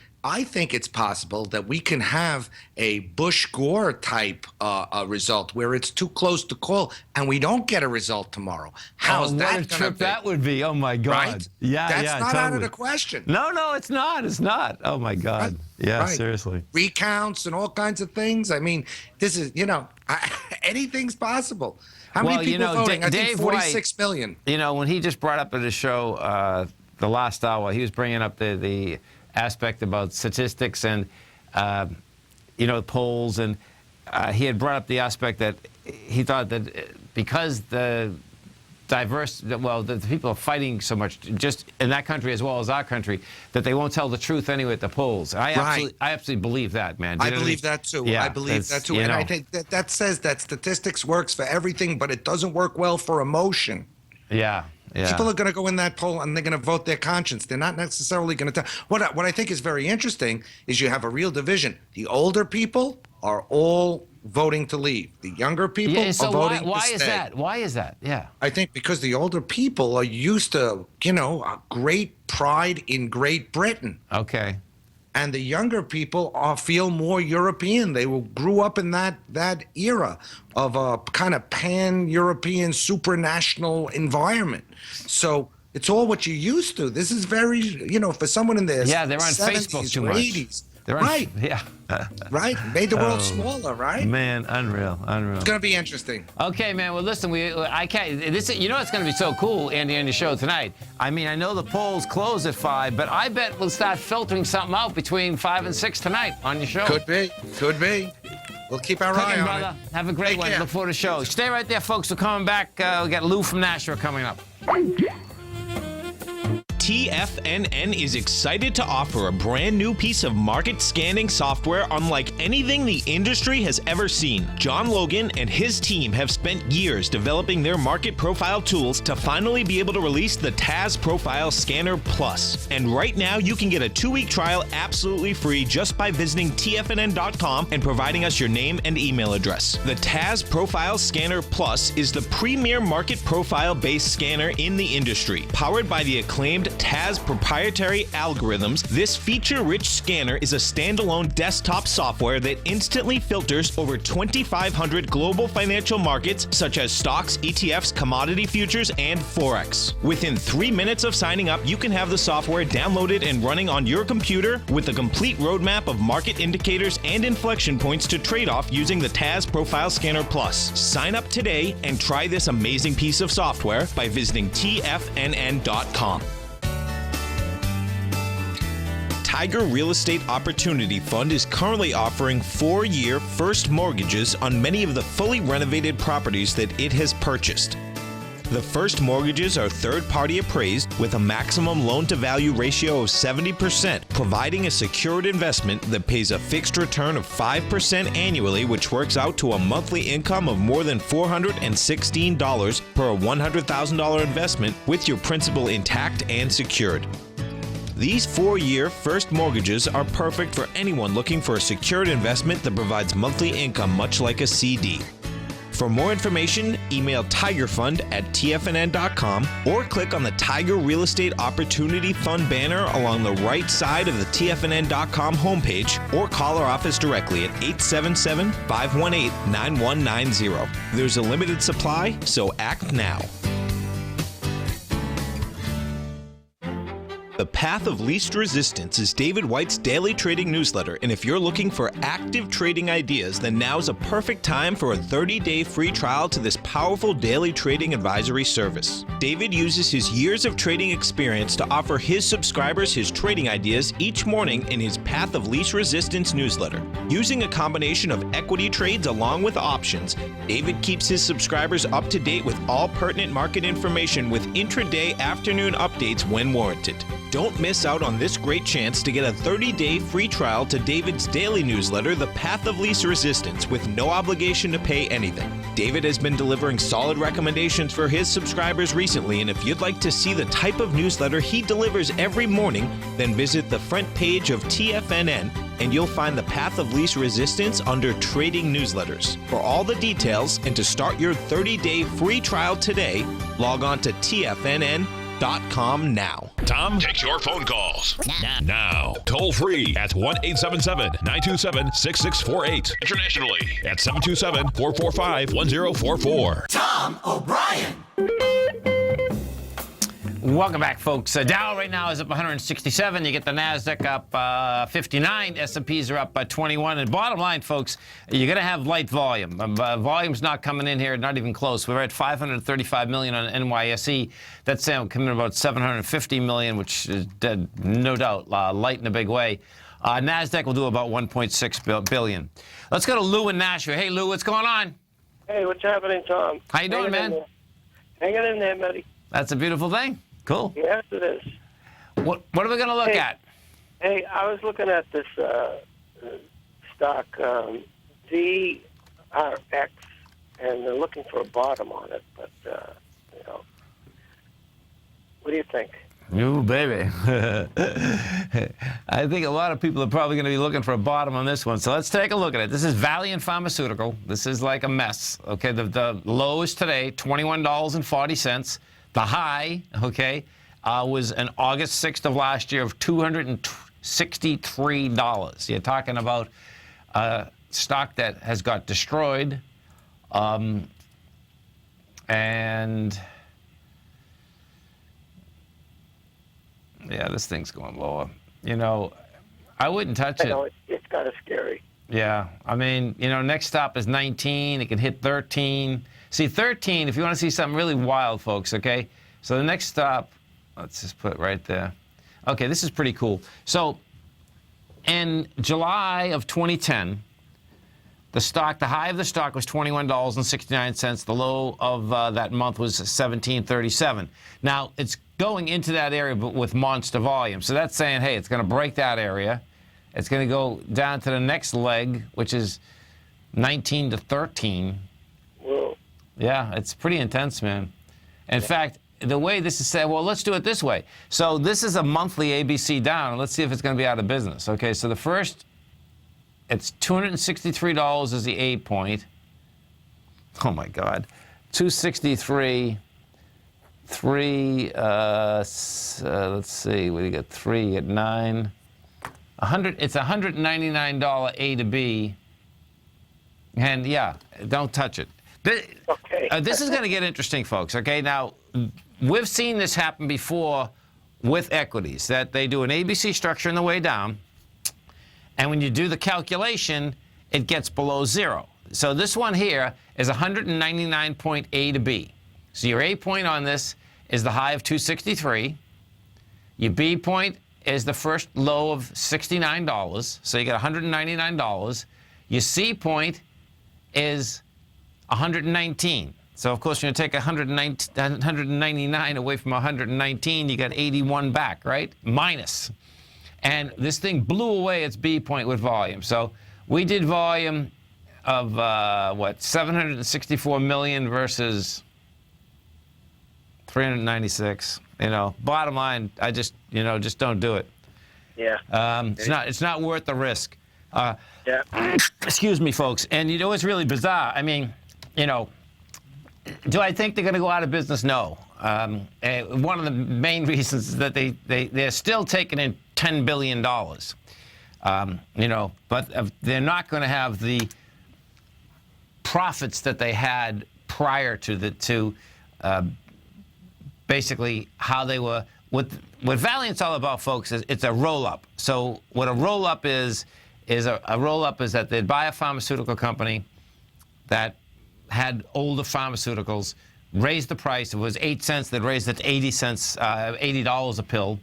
Speaker 6: it's possible that we can have a Bush-Gore type result where it's too close to call and we don't get a result tomorrow. How's that going to be?
Speaker 2: What a trip that would be. Oh, my God.
Speaker 6: Right? That's not out of the question.
Speaker 2: No, it's not. It's not. Oh, my God. Right. Yeah, seriously.
Speaker 6: Recounts and all kinds of things. I mean, this is, anything's possible. How many people voting? I think 46 million.
Speaker 2: When he just brought up at his show the last hour, he was bringing up the aspect about statistics and polls, and he had brought up the aspect that he thought that because the people are fighting so much, just in that country as well as our country, that they won't tell the truth anyway at the polls. I absolutely believe that, man.
Speaker 6: I believe that too.
Speaker 2: Yeah,
Speaker 6: I believe that too. And I think that says that statistics works for everything, but it doesn't work well for emotion.
Speaker 2: Yeah. Yeah.
Speaker 6: People are going to go in that poll and they're going to vote their conscience. They're not necessarily going to tell. What I think is very interesting is you have a real division. The older people are all voting to leave. The younger people are voting to stay.
Speaker 2: Why is that? Yeah.
Speaker 6: I think because the older people are used to, a great pride in Great Britain.
Speaker 2: Okay.
Speaker 6: And the younger people feel more European. They grew up in that era of a kind of pan-European supranational environment. So it's all what you're used to. This is very, for someone in their
Speaker 2: they're on
Speaker 6: 70s
Speaker 2: Facebook too
Speaker 6: or
Speaker 2: much.
Speaker 6: 80s.
Speaker 2: They're
Speaker 6: right.
Speaker 2: Yeah.
Speaker 6: Right. Made the world smaller, right?
Speaker 2: Man, unreal.
Speaker 6: It's going to be interesting.
Speaker 2: Okay, man. Well, listen, I can't. It's going to be so cool, Andy, on your show tonight. I mean, I know the polls close at 5, but I bet we'll start filtering something out between 5 and 6 tonight on your show.
Speaker 6: Could be. We'll keep our eye on
Speaker 2: brother.
Speaker 6: it.
Speaker 2: Have a great one. Look forward to the show. Stay right there, folks. We're coming back. We got Lou from Nashua coming up.
Speaker 5: TFNN is excited to offer a brand new piece of market scanning software unlike anything the industry has ever seen. John Logan and his team have spent years developing their market profile tools to finally be able to release the TAS Profile Scanner Plus. And right now, you can get a 2-week trial absolutely free just by visiting TFNN.com and providing us your name and email address. The TAS Profile Scanner Plus is the premier market profile-based scanner in the industry. Powered by the acclaimed TAS proprietary algorithms, this feature-rich scanner is a standalone desktop software that instantly filters over 2,500 global financial markets such as stocks, ETFs, commodity futures, and Forex. Within 3 minutes of signing up, you can have the software downloaded and running on your computer with a complete roadmap of market indicators and inflection points to trade off using the TAS Profile Scanner Plus. Sign up today and try this amazing piece of software by visiting TFNN.com. Tiger Real Estate Opportunity Fund is currently offering 4-year first mortgages on many of the fully renovated properties that it has purchased. The first mortgages are third-party appraised with a maximum loan-to-value ratio of 70%, providing a secured investment that pays a fixed return of 5% annually, which works out to a monthly income of more than $416 per $100,000 investment with your principal intact and secured. These 4-year first mortgages are perfect for anyone looking for a secured investment that provides monthly income much like a CD. For more information, email tigerfund@tfnn.com or click on the Tiger Real Estate Opportunity Fund banner along the right side of the tfnn.com homepage, or call our office directly at 877-518-9190. There's a limited supply, so act now. The Path of Least Resistance is David White's daily trading newsletter, and if you're looking for active trading ideas, then now's a perfect time for a 30-day free trial to this powerful daily trading advisory service. David uses his years of trading experience to offer his subscribers his trading ideas each morning in his Path of Least Resistance newsletter. Using a combination of equity trades along with options, David keeps his subscribers up to date with all pertinent market information with intraday afternoon updates when warranted. Don't miss out on this great chance to get a 30-day free trial to David's daily newsletter, The Path of Least Resistance, with no obligation to pay anything. David has been delivering solid recommendations for his subscribers recently, and if you'd like to see the type of newsletter he delivers every morning, then visit the front page of TFNN and you'll find The Path of Least Resistance under Trading Newsletters. For all the details and to start your 30-day free trial today, log on to TFNN.com now.
Speaker 1: Tom takes your phone calls now. Toll free at 1-877-927-6648. Internationally at 727-445-1044.
Speaker 8: Tom O'Brien.
Speaker 2: Welcome back, folks. Dow right now is up 167. You get the NASDAQ up 59. S&Ps are up 21. And bottom line, folks, you're going to have light volume. Volume's not coming in here, not even close. We're at 535 million on NYSE. That's coming in about 750 million, which is no doubt light in a big way. NASDAQ will do about 1.6 billion. Let's go to Lou in Nashville. Hey, Lou, what's going on?
Speaker 9: Hey, what's happening, Tom?
Speaker 2: How you doing, man?
Speaker 9: Hanging in there, buddy.
Speaker 2: That's a beautiful thing. Cool.
Speaker 9: Yes, it is.
Speaker 2: What are we going to look at?
Speaker 9: Hey, I was looking at this stock, VRX, and they're looking for a bottom on it. But, what do you think?
Speaker 2: Ooh, baby. I think a lot of people are probably going to be looking for a bottom on this one. So let's take a look at it. This is Valiant Pharmaceutical. This is like a mess. Okay, the low is today, $21.40. The high, okay, was on August 6th of last year of $263. You're talking about stock that has got destroyed. And yeah, this thing's going lower. You know, I wouldn't touch it.
Speaker 9: I know, it's kind of scary.
Speaker 2: Yeah, I mean, you know, next stop is 19. It can hit 13. See, 13, if you want to see something really wild, folks, okay? So the next stop, let's just put it right there. Okay, this is pretty cool. So in July of 2010, the high of the stock was $21.69. The low of that month was $17.37. Now, it's going into that area, but with monster volume. So that's saying, hey, it's going to break that area. It's going to go down to the next leg, which is 19 to 13.
Speaker 9: Whoa.
Speaker 2: Yeah, it's pretty intense, man. In fact, the way this is said, well, let's do it this way. So this is a monthly ABC down. Let's see if it's going to be out of business. Okay, so the first, it's $263 is the A point. Oh, my God. 263, 3, let's see, what do you get? 3, you get 9. 100, it's $199 A to B. And, yeah, don't touch it.
Speaker 9: Okay.
Speaker 2: This is going to get interesting, folks. Okay, now we've seen this happen before with equities, that they do an ABC structure on the way down, and when you do the calculation, it gets below zero. So this one here is 199 point A to B. So your A point on this is the high of 263. Your B point is the first low of $69. So you get $199. Your C point is 119. So, of course, when you take 199 away from 119, you got 81 back, right? Minus. And this thing blew away its B point with volume. So we did volume of, 764 million versus 396. Bottom line, I just don't do it.
Speaker 9: Yeah.
Speaker 2: It's not worth the risk.
Speaker 9: Yeah.
Speaker 2: Excuse me, folks. And what's really bizarre? I mean, do I think they're going to go out of business? No. One of the main reasons is that they're still taking in $10 billion. But they're not going to have the profits that they had prior to basically how they were. What Valiant's all about, folks, is it's a roll-up. So what a roll-up is a roll-up is that they'd buy a pharmaceutical company that had older pharmaceuticals, raised the price. It was 8 cents. They'd raised it to 80 cents, $80 a pill,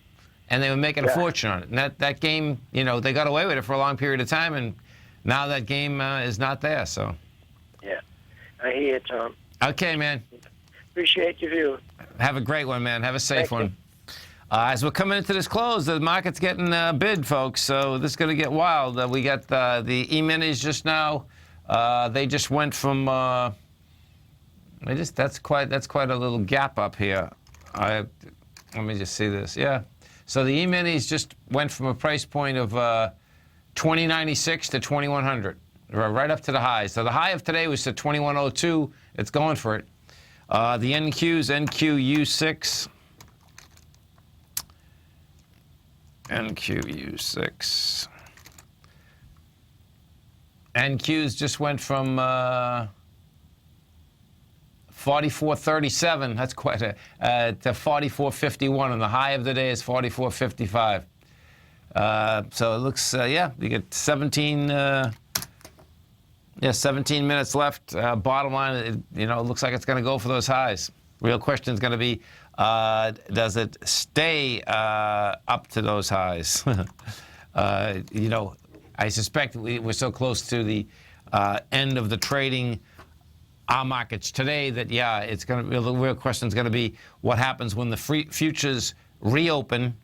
Speaker 2: and they were making a fortune on it. And that game, they got away with it for a long period of time, and now that game is not there. So.
Speaker 9: Yeah, I hear you, Tom.
Speaker 2: Okay, man.
Speaker 9: Appreciate your view.
Speaker 2: Have a great one, man. Have a safe
Speaker 9: Thank you.
Speaker 2: one. As we're coming into this close, the market's getting bid, folks. So this is going to get wild. We got the E-minis just now. They just went from. That's quite a little gap up here. Let me just see this. Yeah. So the E-minis just went from a price point of $20.96 to $21.00, right up to the high. So the high of today was at $21.02. It's going for it. The NQs, NQU6. NQU6. NQs just went from 44.37. That's quite to 44.51, and the high of the day is 44.55. So it looks, you get 17. 17 minutes left. Bottom line, it looks like it's going to go for those highs. Real question is going to be, does it stay up to those highs? I suspect we're so close to the end of the trading our markets today that, it's going to be, the real question is going to be what happens when the futures reopen.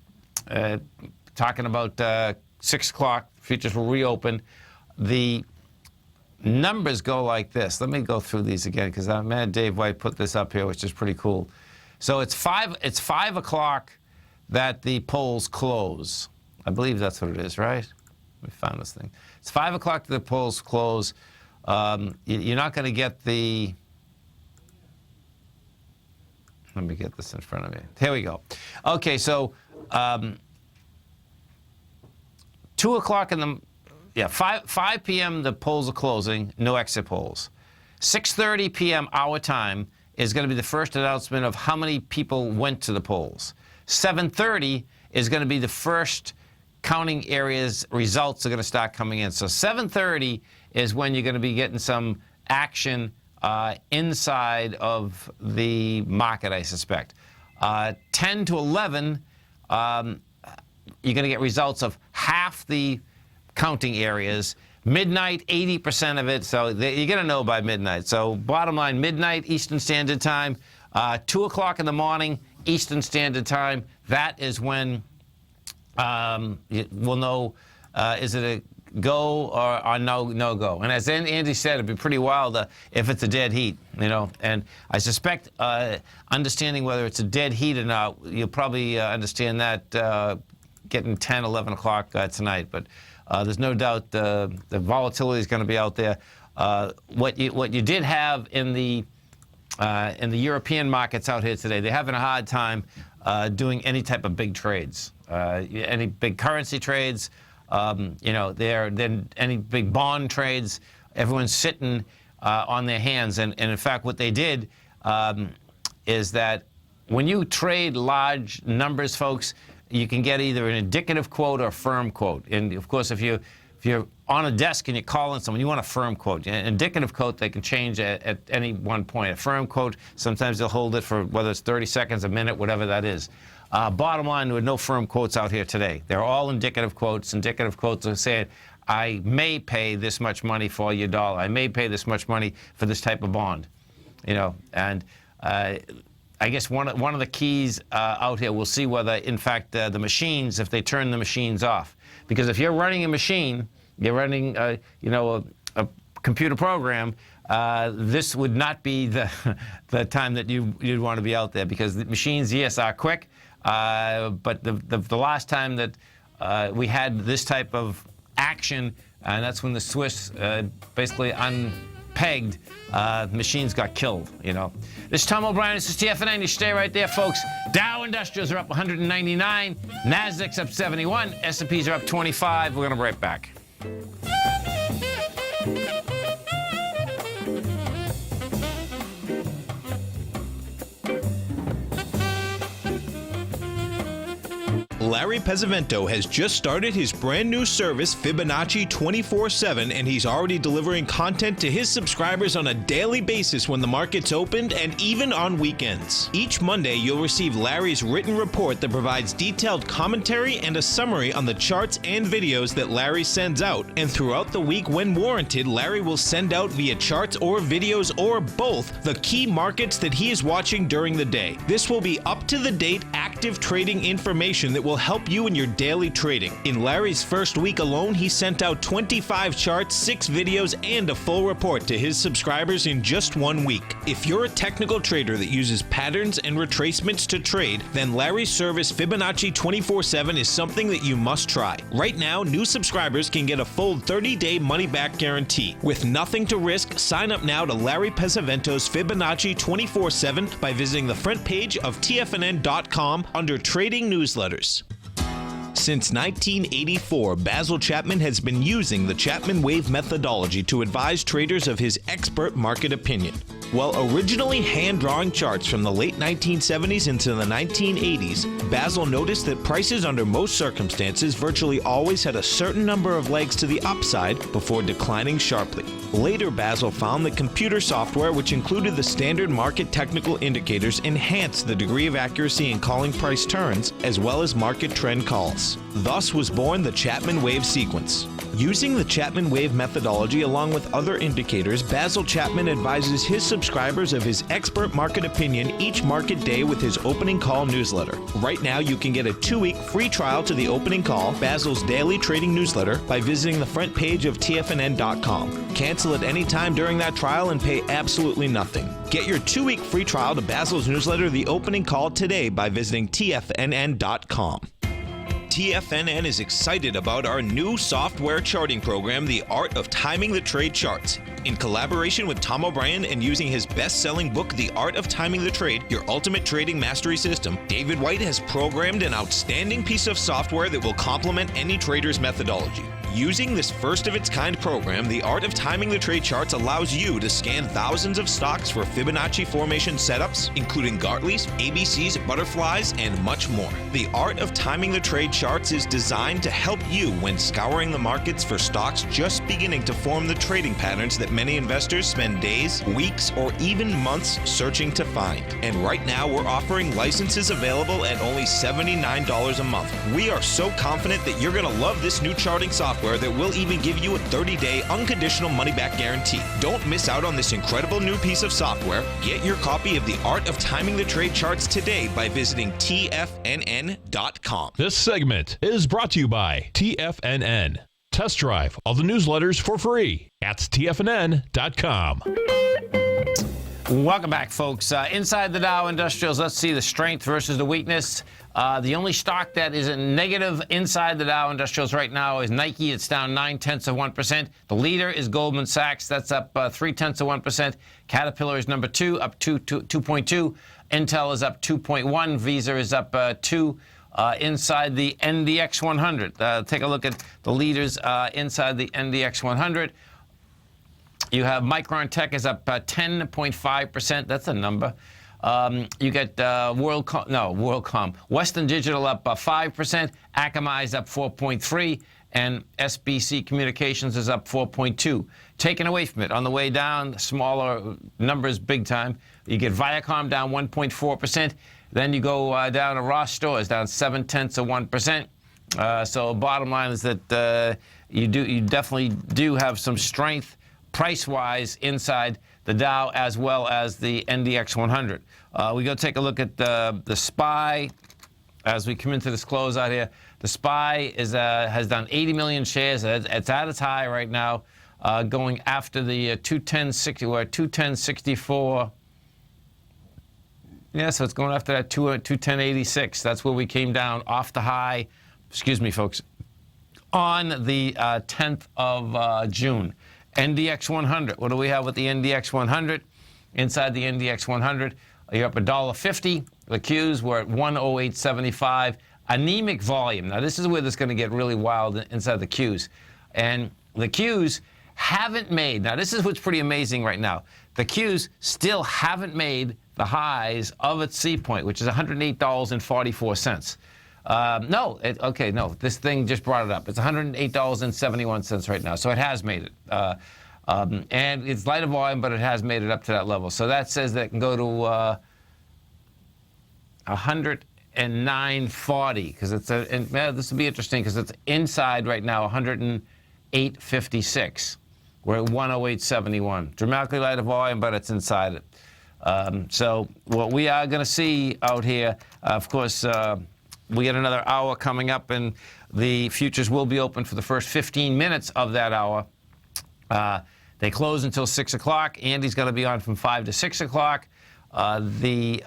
Speaker 2: Talking about 6 o'clock, futures will reopen. The numbers go like this. Let me go through these again because I'm mad Dave White put this up here, which is pretty cool. So it's 5 o'clock that the polls close. I believe that's what it is, right? We found this thing. It's 5 o'clock that the polls close. You're not going to get the. Let me get this in front of me. Here we go. Okay, so 2 o'clock in the. 5 p.m. the polls are closing, no exit polls. 6:30 p.m. our time is going to be the first announcement of how many people went to the polls. 7:30 is going to be the first counting areas results are going to start coming in. So 7:30 is when you're going to be getting some action inside of the market, I suspect. 10 to 11, you're going to get results of half the counting areas. Midnight, 80% of it, so you're going to know by midnight. So bottom line, midnight Eastern Standard Time, 2 o'clock in the morning Eastern Standard Time, that is when we'll know, is it a go or no go. And as Andy said, it'd be pretty wild if it's a dead heat, And I suspect understanding whether it's a dead heat or not, you'll probably understand that getting 10, 11 o'clock tonight. But there's no doubt the volatility is going to be out there. What you did have in the European markets out here today, they're having a hard time doing any type of big trades, any big currency trades, any big bond trades. Everyone's sitting on their hands, and in fact, what they did is that when you trade large numbers, folks, you can get either an indicative quote or a firm quote. And of course, if you're on a desk and you're calling someone, you want a firm quote. An indicative quote, they can change at any one point. A firm quote, sometimes they'll hold it for whether it's 30 seconds, a minute, whatever that is. Bottom line, there are no firm quotes out here today. They're all indicative quotes. Indicative quotes are saying, I may pay this much money for your dollar. I may pay this much money for this type of bond. And I guess one of the keys out here, we'll see whether, in fact, the machines, if they turn the machines off. Because if you're running a machine, you're running, a computer program, this would not be the time that you'd want to be out there, because the machines, yes, are quick, but the last time that we had this type of action, and that's when the Swiss basically unpegged, machines got killed, you know. This is Tom O'Brien. This is TFNN. You stay right there, folks. Dow Industrials are up 199. NASDAQ's up 71. S&Ps are up 25. We're going to be right back.
Speaker 5: Larry Pesavento has just started his brand new service, Fibonacci 24/7, and he's already delivering content to his subscribers on a daily basis when the market's opened and even on weekends. Each Monday, you'll receive Larry's written report that provides detailed commentary and a summary on the charts and videos that Larry sends out. And throughout the week, when warranted, Larry will send out via charts or videos or both the key markets that he is watching during the day. This will be up-to-the-date active trading information that will help you in your daily trading. In Larry's first week alone, he sent out 25 charts, 6 videos, and a full report to his subscribers in just 1 week. If you're a technical trader that uses patterns and retracements to trade, then Larry's service Fibonacci 24/7 is something that you must try. Right now, new subscribers can get a full 30-day money-back guarantee. With nothing to risk, sign up now to Larry Pesavento's Fibonacci 24/7 by visiting the front page of TFNN.com under Trading Newsletters. Since 1984, Basil Chapman has been using the Chapman Wave methodology to advise traders of his expert market opinion. While originally hand-drawing charts from the late 1970s into the 1980s, Basil noticed that prices under most circumstances virtually always had a certain number of legs to the upside before declining sharply. Later, Basil found that computer software, which included the standard market technical indicators, enhanced the degree of accuracy in calling price turns, as well as market trend calls. Thus was born the Chapman Wave sequence. Using the Chapman Wave methodology along with other indicators, Basil Chapman advises his subscribers of his expert market opinion each market day with his opening call newsletter. Right now, you can get a 2-week free trial to the opening call, Basil's daily trading newsletter, by visiting the front page of TFNN.com. Cancel at any time during that trial and pay absolutely nothing. Get your 2-week free trial to Basil's newsletter, The Opening Call, today by visiting TFNN.com. TFNN is excited about our new software charting program, The Art of Timing the Trade Charts. In collaboration with Tom O'Brien and using his best-selling book, The Art of Timing the Trade, Your Ultimate Trading Mastery System, David White has programmed an outstanding piece of software that will complement any trader's methodology. Using this first-of-its-kind program, The Art of Timing the Trade Charts allows you to scan thousands of stocks for Fibonacci formation setups, including Gartley's, ABC's, butterflies, and much more. The Art of Timing the Trade Charts is designed to help you when scouring the markets for stocks just beginning to form the trading patterns that many investors spend days, weeks, or even months searching to find. And right now, we're offering licenses available at only $79 a month. We are so confident that you're going to love this new charting software that will even give you a 30-day unconditional money-back guarantee. Don't miss out on this incredible new piece of software. Get your copy of The Art of Timing the Trade Charts today by visiting TFNN.com.
Speaker 1: This segment is brought to you by TFNN. Test drive all the newsletters for free at TFNN.com.
Speaker 2: Welcome back, folks. Inside the Dow Industrials, let's see the strength versus the weakness. The only stock that is in negative inside the Dow Industrials right now is Nike. It's down 0.9%. The leader is Goldman Sachs. That's up 0.3%. Caterpillar is number 2, up 2.2. Intel is up 2.1. Visa is up 2. Inside the NDX 100. Take a look at the leaders inside the NDX 100. You have Micron Tech is up 10.5%. That's a number. You get WorldCom. Western Digital up 5%. Akamai is up 4.3%. And SBC Communications is up 4.2%. Taken away from it, on the way down, smaller numbers big time. You get Viacom down 1.4%. Then you go down to Ross Stores, down 0.7%. So bottom line is that you definitely do have some strength price-wise inside the Dow as well as the NDX 100. We go take a look at the SPY as we come into this close out here. The SPY has done 80 million shares. It's at its high right now. going after the 210.60. We're at 210.64. Yeah, so it's going after that 210.86. That's where we came down off the high, excuse me, folks, on the 10th of June. NDX 100. What do we have with the NDX 100? Inside the NDX 100, you're up $1.50. The Qs were at 108.75. Anemic volume. Now, this is where this is going to get really wild inside the Qs. And the Qs haven't made, now this is what's pretty amazing right now. The Qs still haven't made the highs of its C point, which is $108.44. No, this thing just brought it up. It's $108.71 right now, so it has made it. And it's lighter volume, but it has made it up to that level. So that says that it can go to 109.40, because it's this will be interesting because it's inside right now 108.56. We're at 108.71. Dramatically lighter volume, but it's inside it. So what we are going to see out here, of course, we get another hour coming up, and the futures will be open for the first 15 minutes of that hour. They close until 6 o'clock. Andy's going to be on from 5 to 6 o'clock. The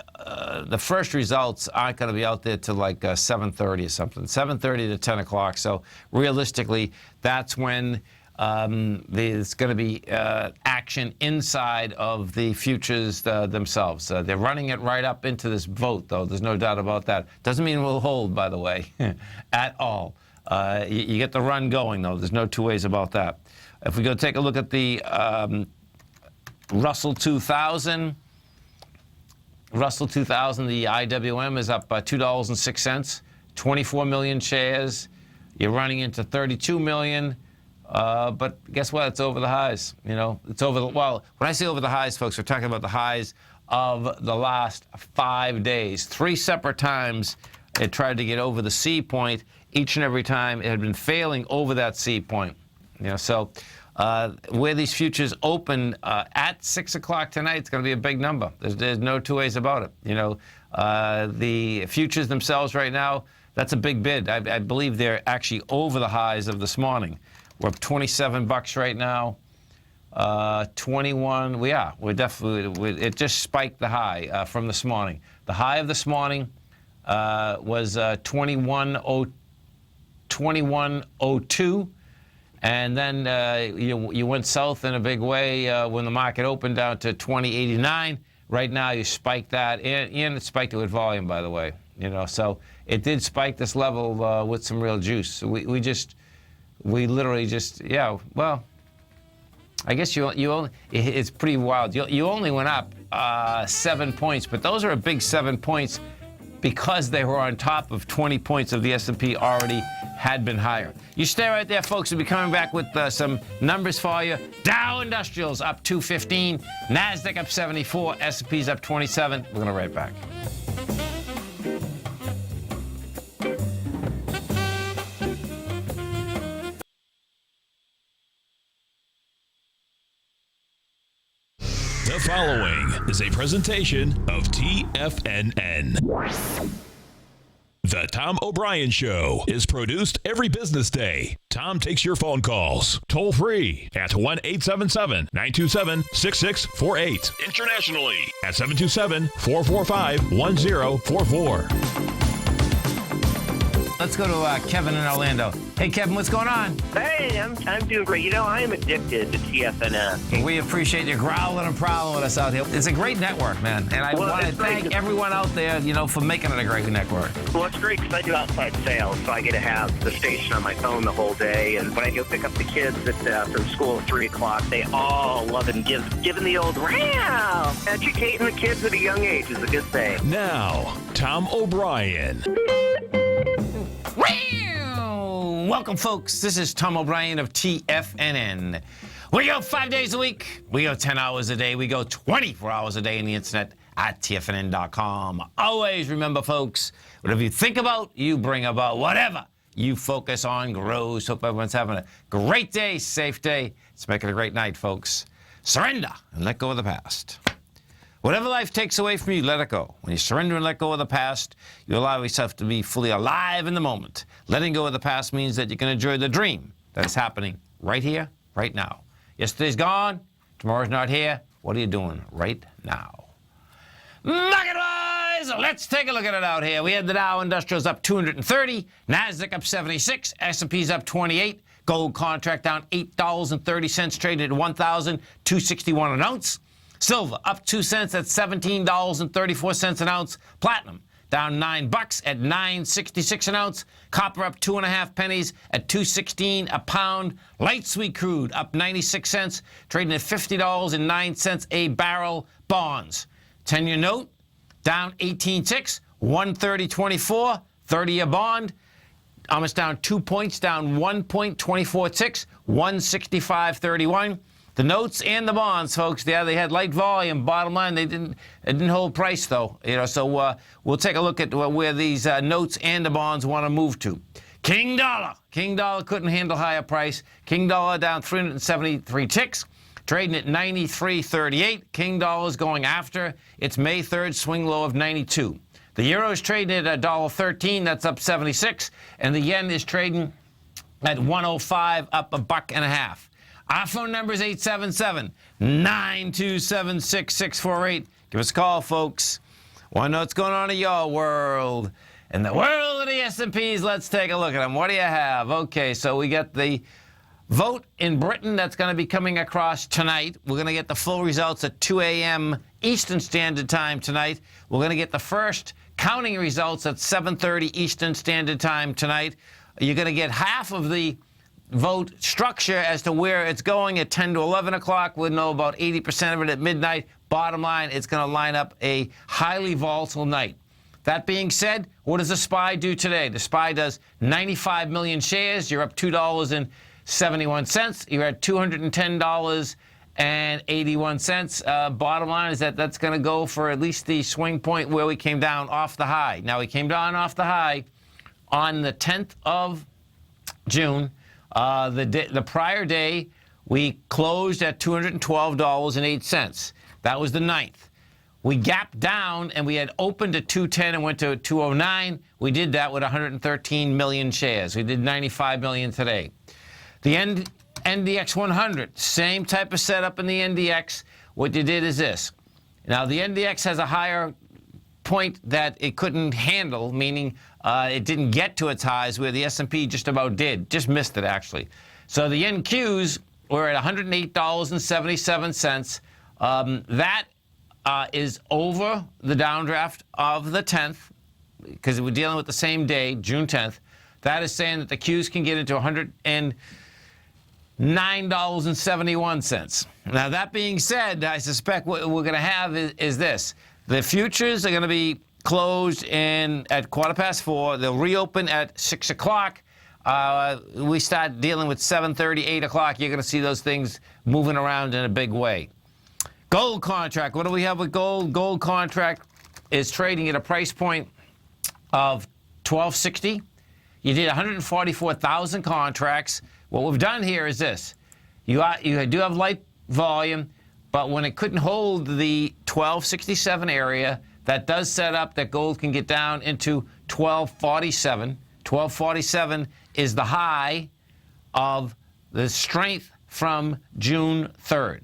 Speaker 2: first results aren't going to be out there till like 7:30 or something, 7:30 to 10 o'clock. So realistically, that's when there's going to be action inside of the futures themselves. They're running it right up into this vote, though. There's no doubt about that. Doesn't mean we'll hold, by the way, at all. You get the run going, though. There's no two ways about that. If we go take a look at the Russell 2000, the IWM is up $2.06, 24 million shares. You're running into 32 million. But guess what? It's over the highs. You know, it's over the, well, when I say over the highs, folks, we're talking about the highs of the last 5 days. 3 separate times it tried to get over the C point. Each and every time it had been failing over that C point. You know, so where these futures open at 6 o'clock tonight, it's going to be a big number. There's no two ways about it. You know, the futures themselves right now, that's a big bid. I believe they're actually over the highs of this morning. We're up 27 bucks right now. 21. We're definitely. It just spiked the high from this morning. The high of this morning was 21.02, and then you went south in a big way when the market opened down to 20.89. Right now, you spiked that, and it spiked it with volume, by the way. You know, so it did spike this level with some real juice. So we literally just, yeah, well, I guess you only, it's pretty wild. You only went up 7 points, but those are a big 7 points because they were on top of 20 points of the S&P already had been higher. You stay right there, folks. We'll be coming back with some numbers for you. Dow Industrials up 215, NASDAQ up 74, S&P's up 27. We're going to right back.
Speaker 1: The following is a presentation of TFNN. The Tom O'Brien Show is produced every business day. Tom takes your phone calls toll free at 1-877-927-6648. Internationally at 727-445-1044.
Speaker 2: Let's go to Kevin in Orlando. Hey, Kevin, what's going on?
Speaker 9: Hey, I'm doing great. You know, I am addicted to TFNN.
Speaker 2: We appreciate you growling and prowling with us out here. It's a great network, man. And I want to thank everyone out there, you know, for making it a great network.
Speaker 9: Well, it's great because I do outside sales, so I get to have the station on my phone the whole day. And when I go pick up the kids from school at 3 o'clock, they all love it and giving the old wow. Educating the kids at a young age is a good thing.
Speaker 1: Now, Tom O'Brien.
Speaker 2: Welcome, folks. This is Tom O'Brien of TFNN. We go 5 days a week. We go 10 hours a day. We go 24 hours a day on the internet at TFNN.com. Always remember, folks, whatever you think about, you bring about. Whatever you focus on grows. Hope everyone's having a great day, safe day. Let's make it a great night, folks. Surrender and let go of the past. Whatever life takes away from you, let it go. When you surrender and let go of the past, you allow yourself to be fully alive in the moment. Letting go of the past means that you can enjoy the dream that is happening right here, right now. Yesterday's gone. Tomorrow's not here. What are you doing right now? Market-wise, let's take a look at it out here. We had the Dow Industrials up 230, NASDAQ up 76, S&P's up 28, gold contract down $8.30, traded at $1,261 an ounce. Silver up 2 cents at $17.34 an ounce. Platinum down $9 at $9.66 an ounce. Copper up 2.5 pennies at $2.16 a pound. Light sweet crude up 96 cents, trading at $50.09 a barrel. Bonds, 10-year note down 18 ticks, 130.24. 30-year bond almost down 2 points, down 1.24 ticks, 165.31. The notes and the bonds, folks, yeah, they had light volume. Bottom line, it didn't hold price, though. So we'll take a look at where these notes and the bonds want to move to. King dollar. King dollar couldn't handle higher price. King dollar down 373 ticks, trading at 93.38. King dollar's going after its May 3rd swing low of 92. The euro is trading at $1.13. That's up 76. And the yen is trading at 105, up $1.50. Our phone number is 877-927-6648. Give us a call, folks. Want to know what's going on in your world. In the world of the S&Ps, let's take a look at them. What do you have? Okay, so we got the vote in Britain that's going to be coming across tonight. We're going to get the full results at 2 a.m. Eastern Standard Time tonight. We're going to get the first counting results at 7:30 Eastern Standard Time tonight. You're going to get half of the vote structure as to where it's going at 10 to 11 o'clock. We'll know about 80% of it at midnight. Bottom line, it's going to line up a highly volatile night. That being said, what does the SPY do today? The SPY does 95 million shares. You're up $2.71. You're at $210.81. Bottom line is that that's going to go for at least the swing point where we came down off the high. Now, we came down off the high on the 10th of June. The prior day, we closed at $212.08. That was the 9th. We gapped down, and we had opened at 210 and went to 209. We did that with 113 million shares. We did 95 million today. The NDX 100, same type of setup in the NDX. What you did is this. Now, the NDX has a higher point that it couldn't handle, meaning it didn't get to its highs, where the S&P just about did. Just missed it, actually. So the NQs were at $108.77. That is over the downdraft of the 10th, because we're dealing with the same day, June 10th. That is saying that the Qs can get into $109.71. Now, that being said, I suspect what we're going to have is this. The futures are going to be closed at 4:15. They'll reopen at 6 o'clock. We start dealing with 7:30, 8 o'clock. You're going to see those things moving around in a big way. Gold contract. What do we have with gold? Gold contract is trading at a price point of $12.60. You did 144,000 contracts. What we've done here is this. You do have light volume, but when it couldn't hold the 1267 area, that does set up that gold can get down into 1247. 1247 is the high of the strength from June 3rd.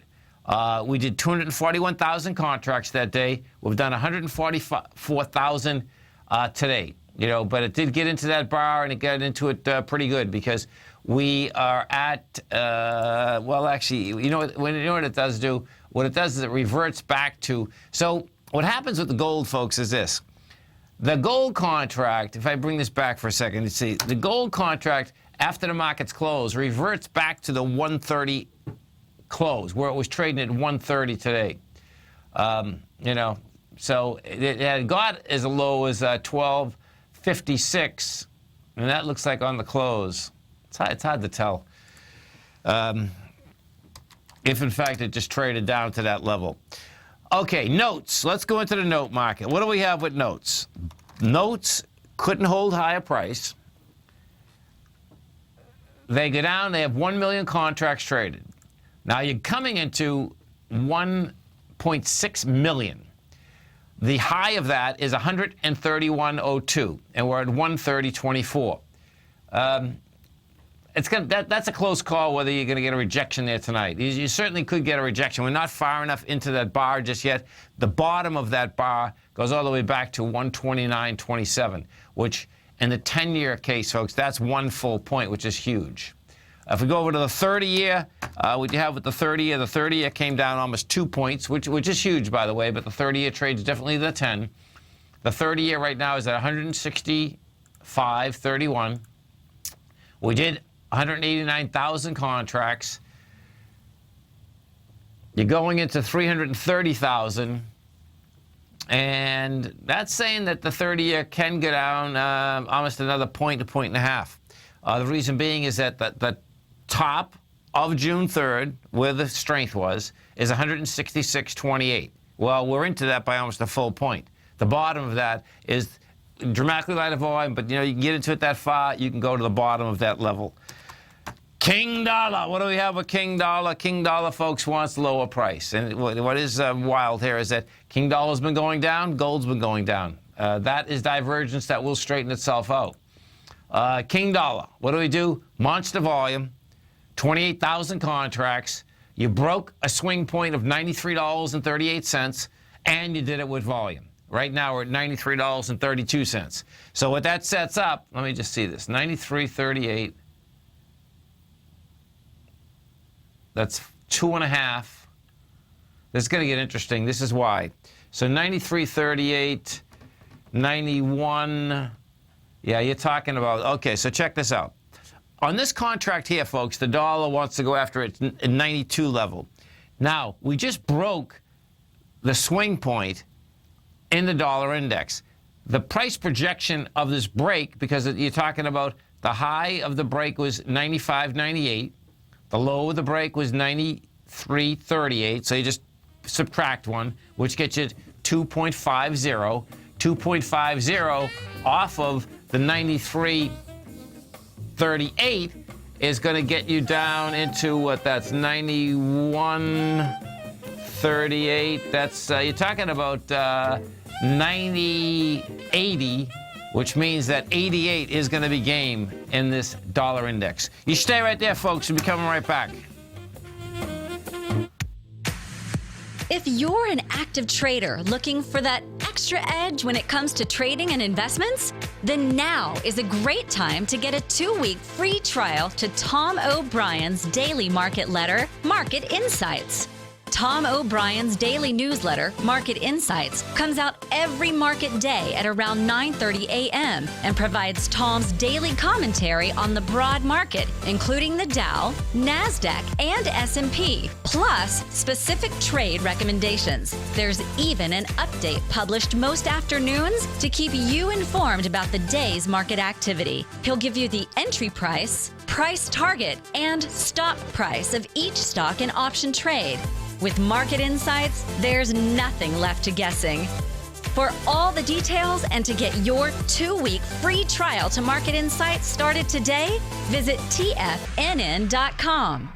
Speaker 2: We did 241,000 contracts that day. We've done 144,000 today. But it did get into that bar, and it got into it pretty good, because we are at, actually, you know what it does do? What it does is it reverts back to, so what happens with the gold, folks, is this. The gold contract, if I bring this back for a second, you see, the gold contract, after the markets close, reverts back to the 130 close, where it was trading at 130 today. So it had got as low as 1256, and that looks like on the close. It's hard to tell if, in fact, it just traded down to that level. Okay, notes. Let's go into the note market. What do we have with notes? Notes couldn't hold higher price. They go down. They have 1 million contracts traded. Now you're coming into 1.6 million. The high of that is 131.02, and we're at 130.24. that's a close call whether you're going to get a rejection there tonight. You certainly could get a rejection. We're not far enough into that bar just yet. The bottom of that bar goes all the way back to 129.27, which in the 10-year case, folks, that's 1 full point, which is huge. If we go over to the 30-year, what you have with the 30-year, the 30-year came down almost 2 points, which is huge, by the way, but the 30-year trades differently than the 10. The 30-year right now is at 165.31. We did 189,000 contracts. You're going into 330,000. And that's saying that the 30-year can go down almost another point to point and a half. The reason being is that the top of June 3rd, where the strength was, is 166.28. Well, we're into that by almost a full point. The bottom of that is dramatically lighter volume, but you can get into it that far, you can go to the bottom of that level. King dollar. What do we have with King dollar? King dollar, folks, wants lower price. And what is wild here is that King dollar's been going down, gold's been going down. That is divergence that will straighten itself out. King dollar. What do we do? Monster volume, 28,000 contracts. You broke a swing point of $93.38, and you did it with volume. Right now, we're at $93.32. So what that sets up, let me just see this, 93.38. That's 2.5. This is going to get interesting. This is why. So 93.38, 91. Yeah, you're talking about, okay, so check this out. On this contract here, folks, the dollar wants to go after its 92 level. Now, we just broke the swing point in the dollar index. The price projection of this break, because you're talking about the high of the break was 95.98. The low of the break was 93.38, so you just subtract one, which gets you 2.50. 2.50 off of the 93.38 is going to get you down into what? That's 91.38. That's you're talking about 90.80, which means that 88 is going to be game in this dollar index. You stay right there, folks. We'll be coming right back.
Speaker 4: If you're an active trader looking for that extra edge when it comes to trading and investments, then now is a great time to get a 2-week free trial to Tom O'Brien's daily market letter, Market Insights. Tom O'Brien's daily newsletter, Market Insights, comes out every market day at around 9:30 a.m. and provides Tom's daily commentary on the broad market, including the Dow, NASDAQ, and S&P, plus specific trade recommendations. There's even an update published most afternoons to keep you informed about the day's market activity. He'll give you the entry price, price target, and stop price of each stock and option trade. With Market Insights, there's nothing left to guessing. For all the details and to get your 2-week free trial to Market Insights started today, visit TFNN.com.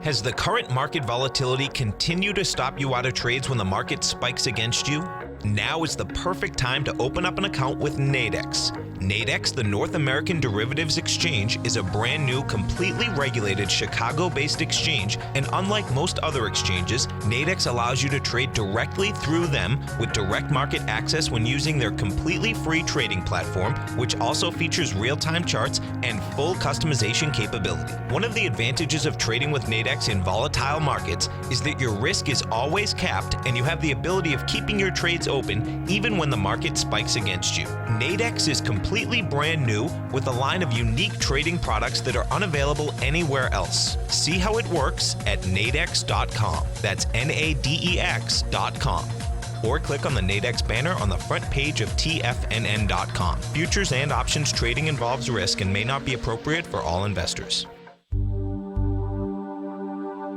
Speaker 5: Has the current market volatility continued to stop you out of trades when the market spikes against you? Now is the perfect time to open up an account with Nadex. Nadex, the North American Derivatives Exchange, is a brand new, completely regulated Chicago-based exchange, and unlike most other exchanges, Nadex allows you to trade directly through them with direct market access when using their completely free trading platform, which also features real-time charts and full customization capability. One of the advantages of trading with Nadex in volatile markets is that your risk is always capped and you have the ability of keeping your trades open even when the market spikes against you. Nadex is completely brand new with a line of unique trading products that are unavailable anywhere else. See how it works at nadex.com. That's NADEX.com. Or click on the Nadex banner on the front page of TFNN.com. Futures and options trading involves risk and may not be appropriate for all investors.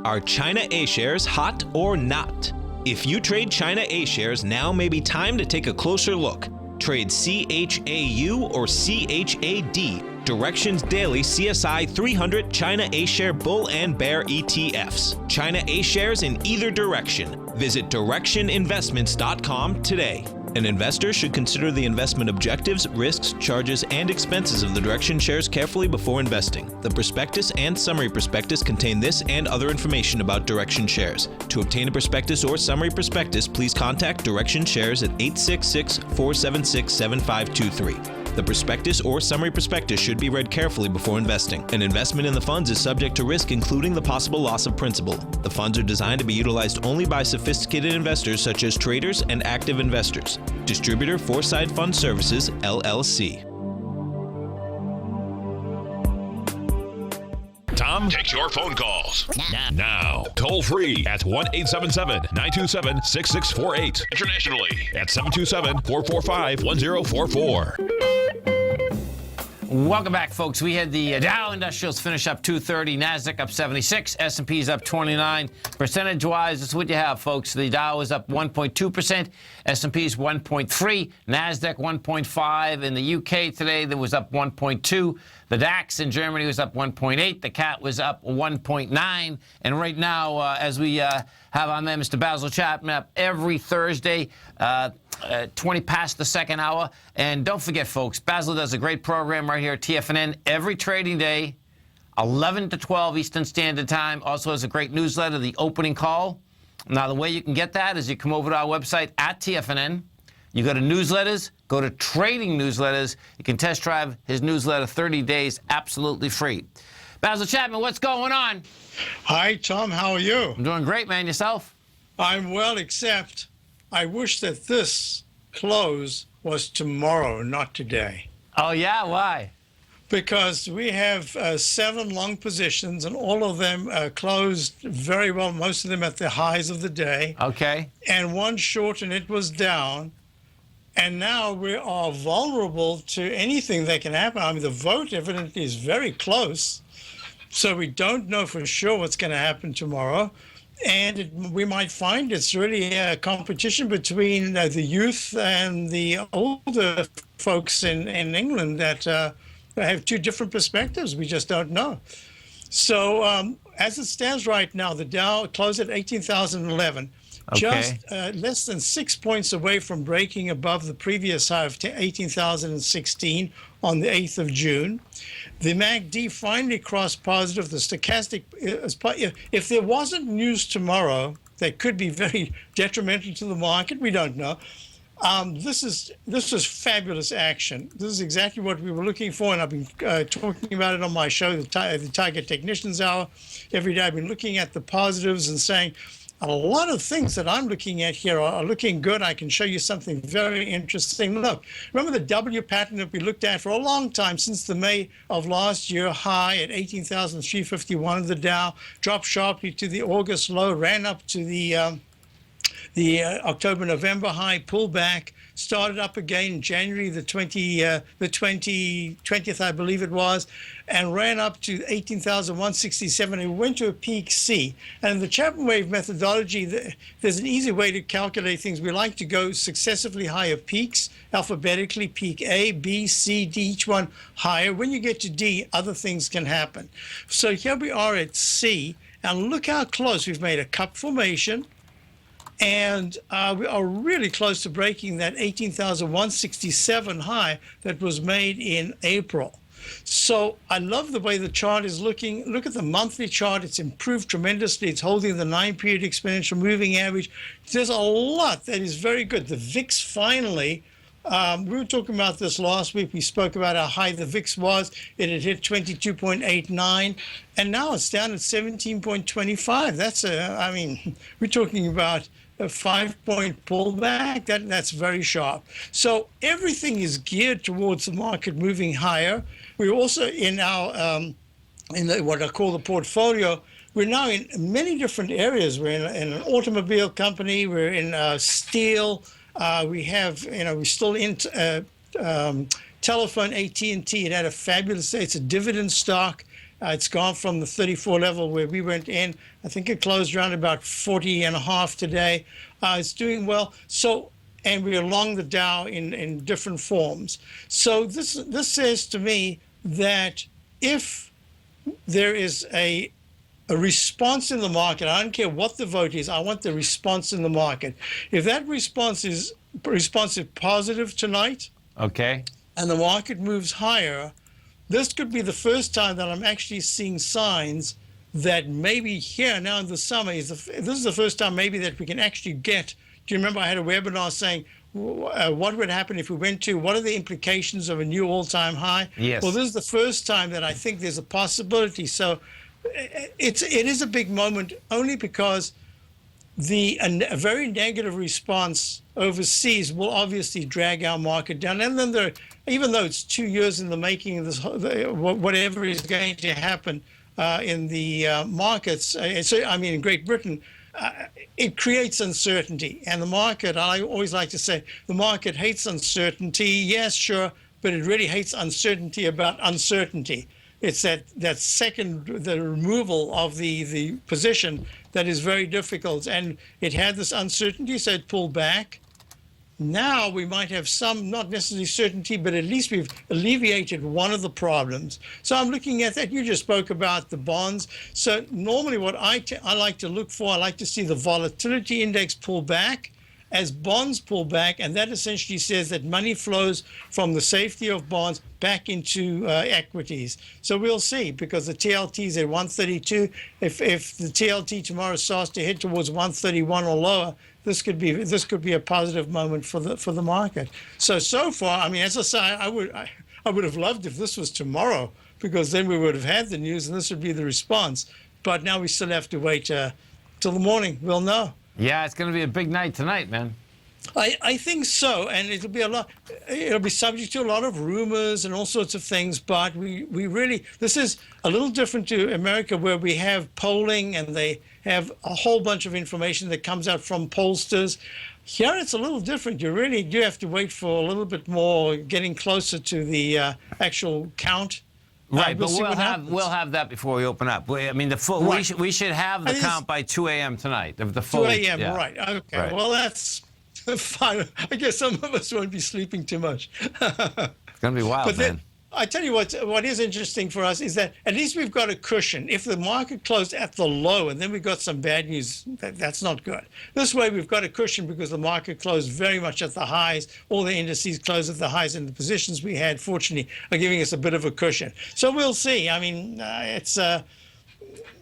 Speaker 5: Are China A-shares hot or not? If you trade China A-shares, now may be time to take a closer look. Trade CHAU or CHAD, Directions Daily CSI 300 China A-share Bull and Bear ETFs. China A-shares in either direction. Visit directioninvestments.com today. An investor should consider the investment objectives, risks, charges, and expenses of the Direction shares carefully before investing. The prospectus and summary prospectus contain this and other information about Direction shares. To obtain a prospectus or summary prospectus, please contact Direction Shares at 866-476-7523. The prospectus or summary prospectus should be read carefully before investing. An investment in the funds is subject to risk, including the possible loss of principal. The funds are designed to be utilized only by sophisticated investors such as traders and active investors. Distributor Foreside Fund Services, LLC.
Speaker 1: Tom takes your phone calls now. Toll free at 1-877-927-6648. Internationally at 727-445-1044.
Speaker 2: Welcome back, folks. We had the Dow Industrials finish up 230, NASDAQ up 76, S&P's up 29. Percentage-wise, this is what you have, folks. The Dow is up 1.2%, S&P's 1.3, NASDAQ 1.5. In the UK today, there was up 1.2. The DAX in Germany was up 1.8. The CAT was up 1.9. And right now, as we have on there, Mr. Basil Chapman up every Thursday, 20 past the second hour. And don't forget, folks, Basil does a great program right here at TFNN every trading day, 11 to 12 Eastern Standard Time. Also has a great newsletter, The Opening Call. Now, the way you can get that is you come over to our website at TFNN. You go to newsletters, go to trading newsletters. You can test drive his newsletter 30 days absolutely free. Basil Chapman, what's going on?
Speaker 8: Hi, Tom. How are you?
Speaker 2: I'm doing great, man. Yourself?
Speaker 8: I'm well, except I wish that this close was tomorrow, not today.
Speaker 2: Oh, yeah? Why?
Speaker 8: Because we have 7 long positions, and all of them closed very well, most of them at the highs of the day.
Speaker 2: Okay.
Speaker 8: And one short, and it was down. And now we are vulnerable to anything that can happen. I mean, the vote evidently is very close, so we don't know for sure what's going to happen tomorrow. And we might find it's really a competition between the youth and the older folks in England that have 2 different perspectives. We just don't know. So as it stands right now, the Dow closed at 18,011.
Speaker 2: Okay.
Speaker 8: Just less than 6 points away from breaking above the previous high of 18,016 on the 8th of June. The MACD finally crossed positive. The stochastic, if there wasn't news tomorrow that could be very detrimental to the market, we don't know. This was fabulous action. This is exactly what we were looking for, and I've been talking about it on my show, the Tiger Technicians Hour. Every day I've been looking at the positives and saying, a lot of things that I'm looking at here are looking good. I can show you something very interesting. Look, remember the W pattern that we looked at for a long time, since the May of last year, high at 18,351 of the Dow, dropped sharply to the August low, ran up to the October-November high, pulled back, started up again in January the 20th, I believe it was, and ran up to 18,167, and went to a peak C. And in the Chapman wave methodology, there's an easy way to calculate things. We like to go successively higher peaks, alphabetically, peak A, B, C, D, each one higher. When you get to D, other things can happen. So here we are at C, and look how close. We've made a cup formation, and we are really close to breaking that 18,167 high that was made in April. So I love the way the chart is looking. Look at the monthly chart. It's improved tremendously. It's holding the 9-period exponential moving average. There's a lot that is very good. The VIX finally, we were talking about this last week. We spoke about how high the VIX was. It had hit 22.89, and now it's down at 17.25. That's I mean, we're talking about a 5-point pullback. That's very sharp. So everything is geared towards the market moving higher. We're also in our what I call the portfolio. We're now in many different areas. We're in an automobile company. We're in steel. We have, we're still in telephone, AT&T. It had a fabulous day. It's a dividend stock. It's gone from the 34 level where we went in. I think it closed around about 40.5 today. It's doing well. So, and we're along the Dow in different forms. So this says to me that if there is a a response in the market. I don't care what the vote is. I want the response in the market. If that response is positive tonight,
Speaker 2: okay,
Speaker 8: and the market moves higher, this could be the first time that I'm actually seeing signs that maybe here now in the summer this is the first time maybe that we can actually get. Do you remember I had a webinar saying what would happen if we went to, what are the implications of a new all-time high?
Speaker 2: Yes.
Speaker 8: Well, this is the first time that I think there's a possibility. So it is a big moment only because a very negative response overseas will obviously drag our market down. And then even though it's 2 years in the making of this, whatever is going to happen in the markets, in Great Britain, it creates uncertainty. And the market, I always like to say, the market hates uncertainty. Yes, sure, but it really hates uncertainty about uncertainty. It's the removal of the position that is very difficult. And it had this uncertainty, so it pulled back. Now we might have some, not necessarily certainty, but at least we've alleviated one of the problems. So I'm looking at that. You just spoke about the bonds. So normally what I like to look for, I like to see the volatility index pull back as bonds pull back, and that essentially says that money flows from the safety of bonds back into equities. So we'll see, because the TLT is at 132. If the TLT tomorrow starts to head towards 131 or lower, this could be a positive moment for the market. So far, I mean, as I say, I would have loved if this was tomorrow, because then we would have had the news and this would be the response. But now we still have to wait till the morning. We'll know.
Speaker 2: Yeah, it's going to be a big night tonight, man.
Speaker 8: I think so, and it'll be subject to a lot of rumors and all sorts of things, but we really, this is a little different to America, where we have polling and they have a whole bunch of information that comes out from pollsters. Here it's a little different. You really do have to wait for a little bit more, getting closer to the actual count.
Speaker 2: Right, but we'll have that before we open up. I mean, the full. Right. We should have the count by 2 a.m. tonight. The full.
Speaker 8: 2 a.m. Yeah. Right. Okay. Right. Well, that's fine. I guess some of us won't be sleeping too much.
Speaker 2: It's gonna be wild,
Speaker 8: but man. I tell you what is interesting for us is that at least we've got a cushion. If the market closed at the low and then we got some bad news, that's not good. This way we've got a cushion because the market closed very much at the highs. All the indices closed at the highs, and the positions we had, fortunately, are giving us a bit of a cushion. So we'll see. I mean, it's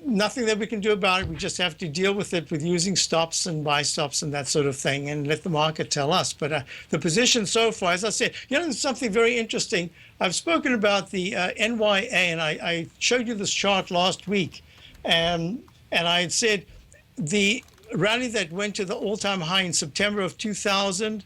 Speaker 8: nothing that we can do about it. We just have to deal with it with using stops and buy stops and that sort of thing, and let the market tell us. But the position so far, as I said, there's something very interesting. I've spoken about the NYA, and I showed you this chart last week, and I had said the rally that went to the all-time high in September of 2000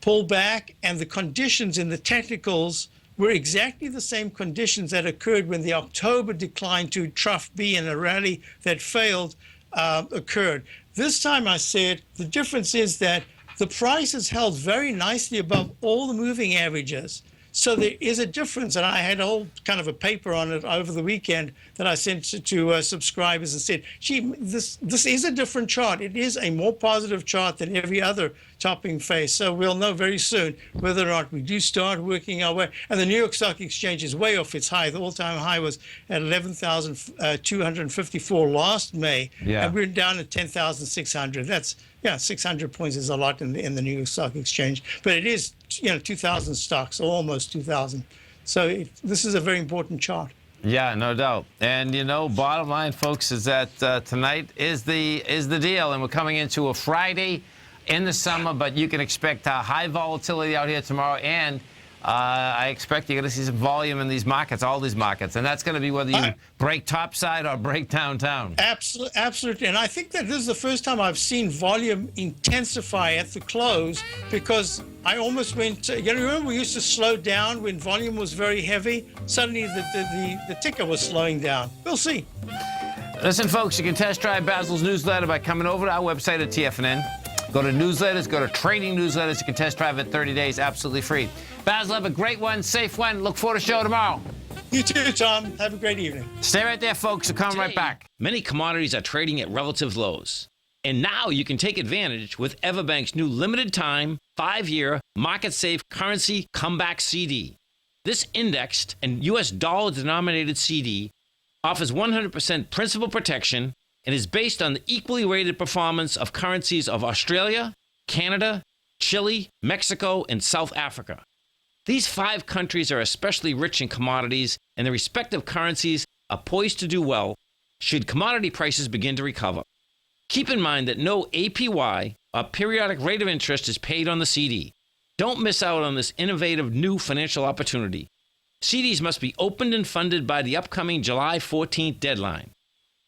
Speaker 8: pulled back, and the conditions in the technicals were exactly the same conditions that occurred when the October decline to trough B in a rally that failed occurred. This time I said the difference is that the price is held very nicely above all the moving averages. So there is a difference, and I had a whole kind of a paper on it over the weekend that I sent to subscribers and said, gee, this is a different chart. It is a more positive chart than every other topping phase. So we'll know very soon whether or not we do start working our way. And the New York Stock Exchange is way off its high. The all-time high was at 11,254 last May, and we're down at 10,600. That's 600 points is a lot in the New York Stock Exchange, but it is 2,000 stocks, or almost 2,000. So this is a very important chart.
Speaker 2: Yeah, no doubt. And bottom line, folks, is that tonight is the deal, and we're coming into a Friday in the summer, but you can expect high volatility out here tomorrow, and I expect you're going to see some volume in these markets, all these markets, and that's going to be whether you break topside or break downtown.
Speaker 8: Absolutely, and I think that this is the first time I've seen volume intensify at the close, because I almost went, remember we used to slow down when volume was very heavy? Suddenly the ticker was slowing down. We'll see.
Speaker 2: Listen, folks, you can test drive Basil's newsletter by coming over to our website at TFNN. Go to newsletters, go to trading newsletters. You can test drive it 30 days, absolutely free. Basil, have a great one, safe one. Look forward to the show tomorrow.
Speaker 8: You too, Tom. Have a great evening.
Speaker 2: Stay right there, folks. We'll come right back.
Speaker 10: Many commodities are trading at relative lows. And now you can take advantage with Everbank's new limited time, 5-year, market-safe currency comeback CD. This indexed and U.S. dollar-denominated CD offers 100% principal protection, and is based on the equally rated performance of currencies of Australia, Canada, Chile, Mexico, and South Africa. These 5 countries are especially rich in commodities, and their respective currencies are poised to do well should commodity prices begin to recover. Keep in mind that no APY, or periodic rate of interest, is paid on the CD. Don't miss out on this innovative new financial opportunity. CDs must be opened and funded by the upcoming July 14th deadline.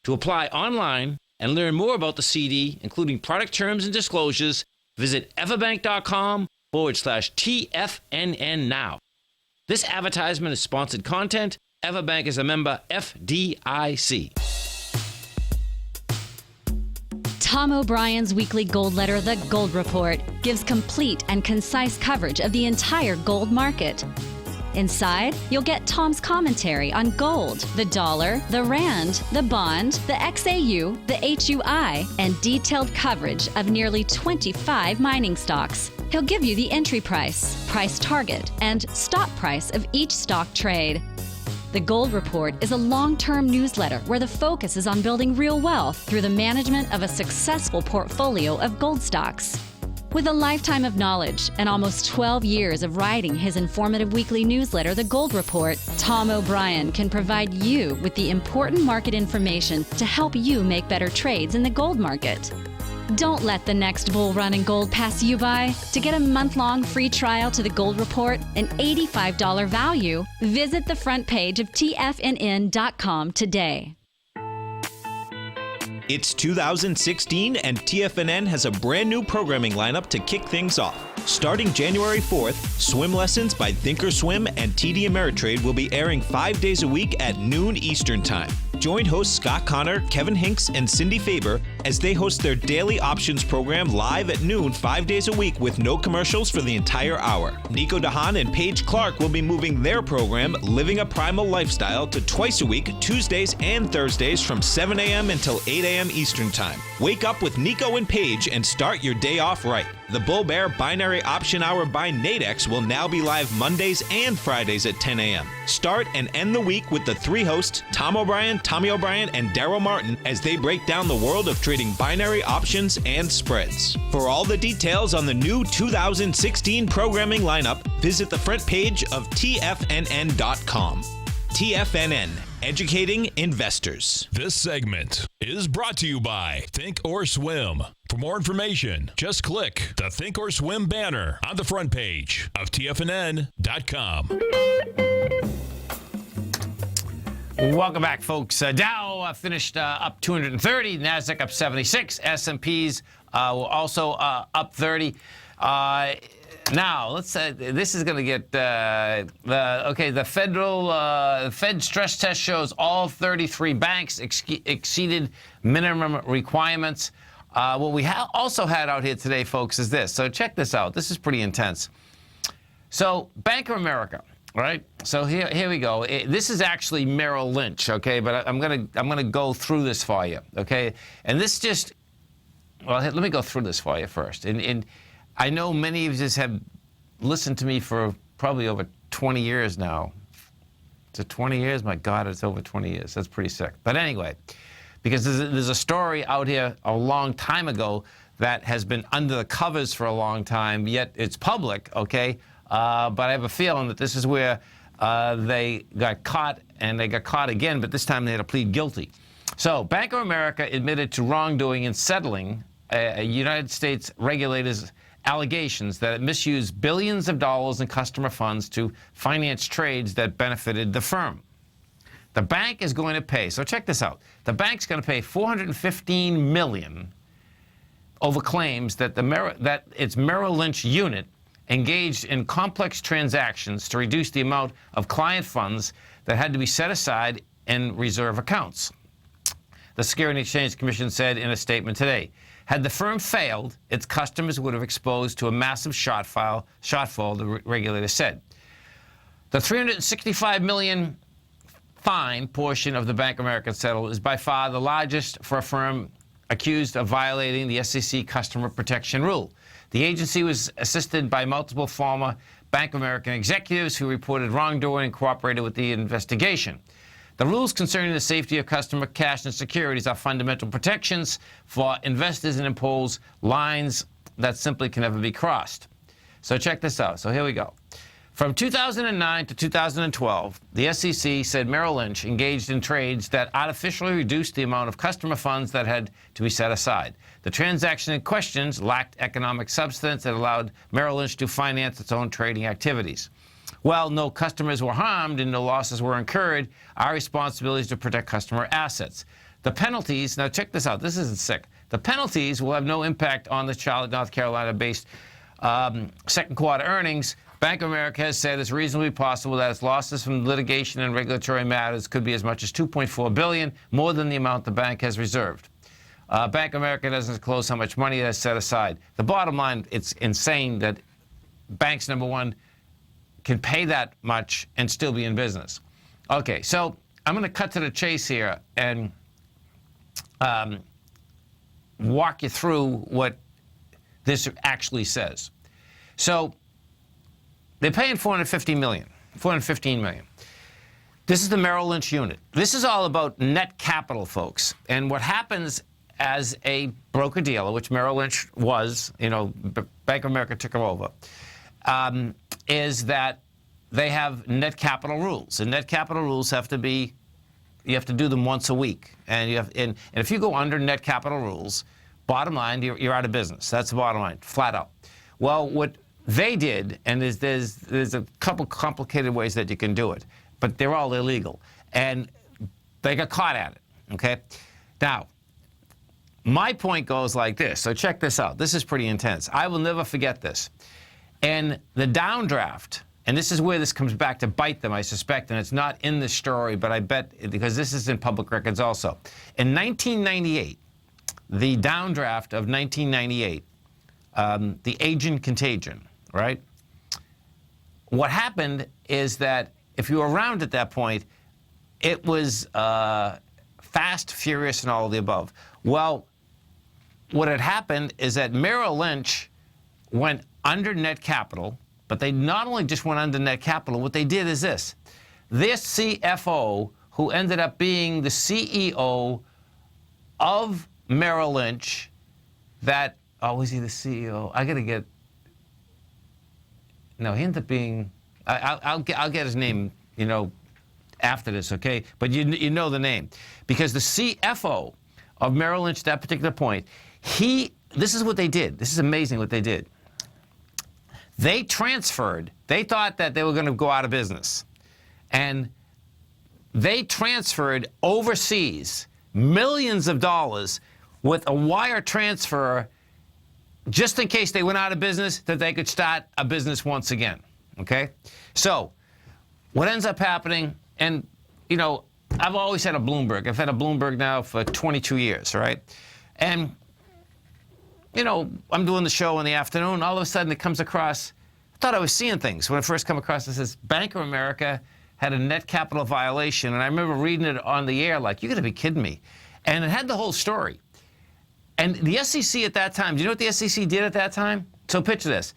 Speaker 10: To apply online and learn more about the CD, including product terms and disclosures, visit everbank.com/TFNN now. This advertisement is sponsored content. Everbank is a member FDIC.
Speaker 4: Tom O'Brien's weekly gold letter, The Gold Report, gives complete and concise coverage of the entire gold market. Inside, you'll get Tom's commentary on gold, the dollar, the rand, the bond, the XAU, the HUI, and detailed coverage of nearly 25 mining stocks. He'll give you the entry price, price target, and stop price of each stock trade. The Gold Report is a long-term newsletter where the focus is on building real wealth through the management of a successful portfolio of gold stocks. With a lifetime of knowledge and almost 12 years of writing his informative weekly newsletter, The Gold Report, Tom O'Brien can provide you with the important market information to help you make better trades in the gold market. Don't let the next bull run in gold pass you by. To get a month-long free trial to The Gold Report, an $85 value, visit the front page of TFNN.com today.
Speaker 5: It's 2016 and TFNN has a brand new programming lineup to kick things off. Starting January 4th, swim lessons by Thinkorswim and TD Ameritrade will be airing 5 days a week at noon Eastern Time. Join hosts Scott Connor, Kevin Hinks, and Cindy Faber as they host their daily options program live at noon 5 days a week with no commercials for the entire hour. Nico DeHaan and Paige Clark will be moving their program, Living a Primal Lifestyle, to twice a week, Tuesdays and Thursdays from 7 a.m. until 8 a.m. Eastern Time. Wake up with Nico and Paige and start your day off right. The Bull Bear Binary Option Hour by Nadex will now be live Mondays and Fridays at 10 a.m. Start and end the week with the 3 hosts, Tom O'Brien, Tommy O'Brien, and Daryl Martin, as they break down the world of trading binary options and spreads. For all the details on the new 2016 programming lineup, visit the front page of TFNN.com. TFNN, educating investors.
Speaker 1: This segment is brought to you by Thinkorswim. For more information, just click the Thinkorswim banner on the front page of TFNN.com.
Speaker 2: Welcome back, folks. Dow finished up 230, NASDAQ up 76, S&Ps were also up 30. Now, let's say this is going to get the Fed stress test shows all 33 banks exceeded minimum requirements. What we also had out here today, folks, is this. So check this out. This is pretty intense. So Bank of America, right? So here we go. This is actually Merrill Lynch, okay? But I'm gonna go through this for you, okay? And this just, well, let me go through this for you first. And I know many of you have listened to me for probably over 20 years now. Is it 20 years? My God, it's over 20 years. That's pretty sick. But anyway, because there's a story out here a long time ago that has been under the covers for a long time, yet it's public, okay? But I have a feeling that this is where they got caught, and they got caught again, but this time they had to plead guilty. So Bank of America admitted to wrongdoing in settling a United States regulators' allegations that it misused billions of dollars in customer funds to finance trades that benefited the firm. The bank is going to pay, so check this out, the bank's going to pay $415 million over claims that its Merrill Lynch unit engaged in complex transactions to reduce the amount of client funds that had to be set aside in reserve accounts. The Securities and Exchange Commission said in a statement today, had the firm failed, its customers would have exposed to a massive shortfall, the regulator said. The $365 million fine portion of the Bank of America settle is by far the largest for a firm accused of violating the SEC customer protection rule. The agency was assisted by multiple former Bank of America executives who reported wrongdoing and cooperated with the investigation. The rules concerning the safety of customer cash and securities are fundamental protections for investors and impose lines that simply can never be crossed. So check this out. So here we go. From 2009 to 2012, the SEC said Merrill Lynch engaged in trades that artificially reduced the amount of customer funds that had to be set aside. The transaction in questions lacked economic substance that allowed Merrill Lynch to finance its own trading activities. While no customers were harmed and no losses were incurred, our responsibility is to protect customer assets. The penalties, now check this out, this isn't sick. The penalties will have no impact on the Charlotte, North Carolina-based second quarter earnings. Bank of America has said it's reasonably possible that its losses from litigation and regulatory matters could be as much as $2.4 billion, more than the amount the bank has reserved. Bank of America doesn't disclose how much money it has set aside. The bottom line, it's insane that banks, number one, can pay that much and still be in business. Okay, so I'm going to cut to the chase here and walk you through what this actually says. So they're paying $415 million. This is the Merrill Lynch unit. This is all about net capital, folks. And what happens as a broker-dealer, which Merrill Lynch was, Bank of America took them over, is that they have net capital rules. And net capital rules have to be, you have to do them once a week. And if you go under net capital rules, bottom line, you're out of business. That's the bottom line, flat out. Well, what they did, and there's a couple complicated ways that you can do it, but they're all illegal. And they got caught at it, okay? Now, my point goes like this. So check this out. This is pretty intense. I will never forget this. And the downdraft, and this is where this comes back to bite them, I suspect, and it's not in the story, but I bet, because this is in public records also. In 1998, the downdraft of 1998, the agent contagion, right? What happened is that if you were around at that point, it was fast, furious, and all of the above. Well, what had happened is that Merrill Lynch went under net capital, but they not only just went under net capital, what they did is this. This CFO, who ended up being the CEO of Merrill Lynch, that, oh, was he the CEO? I got to get, no, he ended up being, I'll get his name, after this, okay? But you know the name. Because the CFO of Merrill Lynch at that particular point, this is what they did. This is amazing what they did. They transferred, they thought that they were going to go out of business. And they transferred overseas millions of dollars with a wire transfer just in case they went out of business, that they could start a business once again, okay? So what ends up happening, and, I've always had a Bloomberg. I've had a Bloomberg now for 22 years, right? And, I'm doing the show in the afternoon. All of a sudden, it comes across, I thought I was seeing things. When I first come across, it says, Bank of America had a net capital violation. And I remember reading it on the air like, you got to be kidding me. And it had the whole story. And the SEC at that time, do you know what the SEC did at that time? So picture this.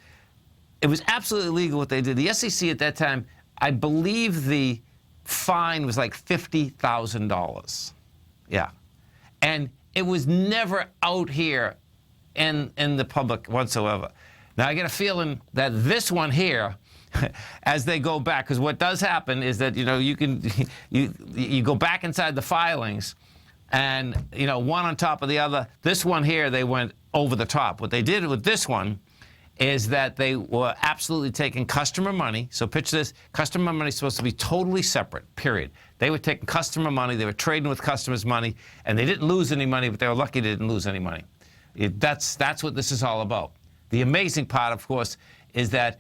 Speaker 2: It was absolutely illegal what they did. The SEC at that time, I believe the fine was like $50,000. Yeah. And it was never out here in the public whatsoever. Now, I get a feeling that this one here, as they go back, because what does happen is that, you go back inside the filings, and, one on top of the other. This one here, they went over the top. What they did with this one is that they were absolutely taking customer money. So picture this. Customer money is supposed to be totally separate, period. They were taking customer money. They were trading with customers' money. And they didn't lose any money, but they were lucky they didn't lose any money. That's what this is all about. The amazing part, of course, is that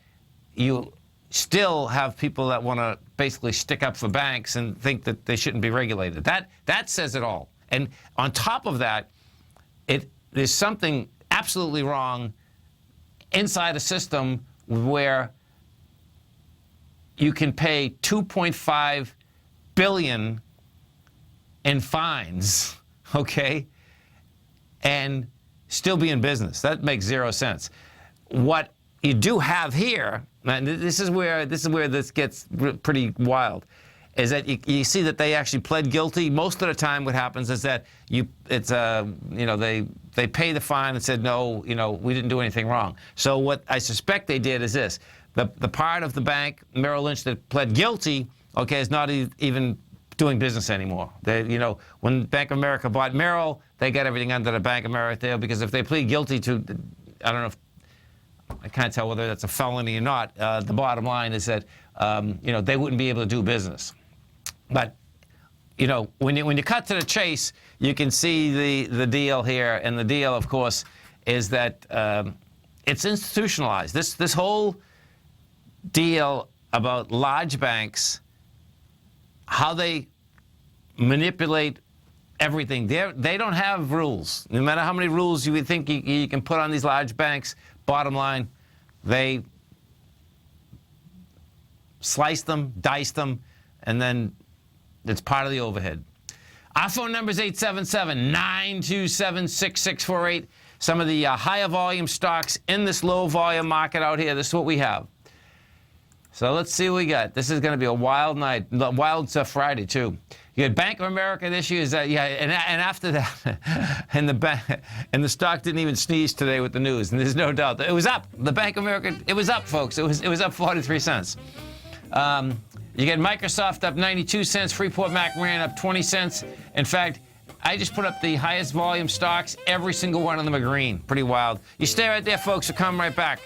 Speaker 2: you still have people that want to basically stick up for banks and think that they shouldn't be regulated. That says it all. And on top of that, there's something absolutely wrong inside a system where you can pay $2.5 billion in fines, okay, and still be in business. That makes zero sense. What you do have here, and this is where this gets pretty wild, is that you see that they actually pled guilty. Most of the time what happens is that they pay the fine and said, no, we didn't do anything wrong. So what I suspect they did is this. The part of the bank, Merrill Lynch, that pled guilty, is not even doing business anymore. They, when Bank of America bought Merrill, they got everything under the Bank of America there, because if they plead guilty to, I don't know if, I can't tell whether that's a felony or not. The bottom line is that, they wouldn't be able to do business. But, when you cut to the chase, you can see the deal here. And the deal, of course, is that it's institutionalized. This whole deal about large banks, how they manipulate everything. They don't have rules. No matter how many rules you would think you can put on these large banks, bottom line, they slice them, dice them, and then it's part of the overhead. Our phone number is 877-927-6648. Some of the higher volume stocks in this low volume market out here, this is what we have. So let's see what we got. This is going to be a wild night, wild Friday too. You had Bank of America this year, and after that, and the stock didn't even sneeze today with the news, and there's no doubt that it was up. The Bank of America, it was up, folks. It was up 43 cents. You get Microsoft up 92 cents, Freeport McMoran up 20 cents. In fact, I just put up the highest volume stocks. Every single one of them are green. Pretty wild. You stay right there, folks. We'll come right back.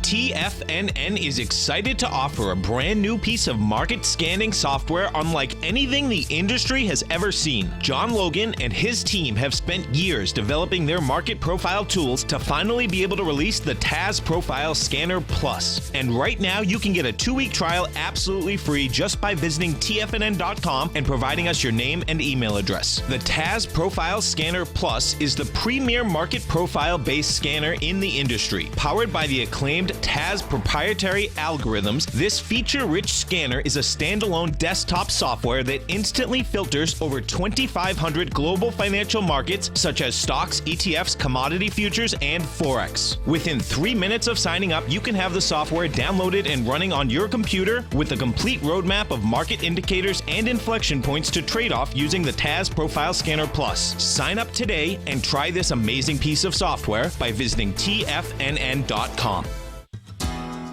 Speaker 5: TFNN is excited to offer a brand new piece of market scanning software unlike anything the industry has ever seen. John Logan and his team have spent years developing their market profile tools to finally be able to release the TAS Profile Scanner Plus. And right now you can get a 2-week trial absolutely free just by visiting TFNN.com and providing us your name and email address. The TAS Profile Scanner Plus is the premier market profile based scanner in the industry. Powered by the acclaimed TAS proprietary algorithms, this feature-rich scanner is a standalone desktop software that instantly filters over 2,500 global financial markets such as stocks, ETFs, commodity futures, and Forex. Within 3 minutes of signing up, you can have the software downloaded and running on your computer with a complete roadmap of market indicators and inflection points to trade off using the TAS Profile Scanner Plus. Sign up today and try this amazing piece of software by visiting TFNN.com.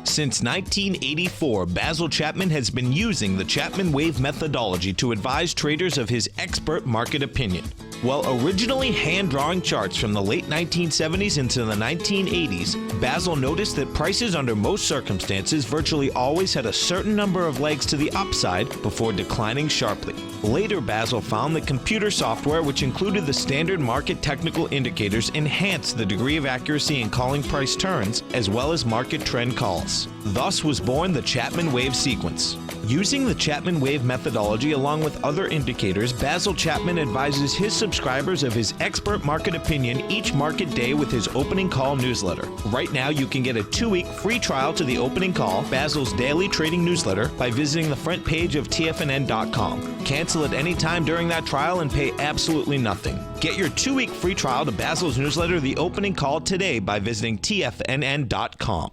Speaker 5: Since 1984, Basil Chapman has been using the Chapman Wave methodology to advise traders of his expert market opinion. While originally hand-drawing charts from the late 1970s into the 1980s, Basil noticed that prices under most circumstances virtually always had a certain number of legs to the upside before declining sharply. Later, Basil found that computer software, which included the standard market technical indicators, enhanced the degree of accuracy in calling price turns, as well as market trend calls. Thus was born the Chapman Wave sequence. Using the Chapman Wave methodology along with other indicators, Basil Chapman advises his subscribers of his expert market opinion each market day with his opening call newsletter. Right now, you can get a 2-week free trial to the opening call, Basil's daily trading newsletter, by visiting the front page of TFNN.com. Cancel at any time during that trial and pay absolutely nothing. Get your 2-week free trial to Basil's newsletter, The Opening Call, today by visiting TFNN.com.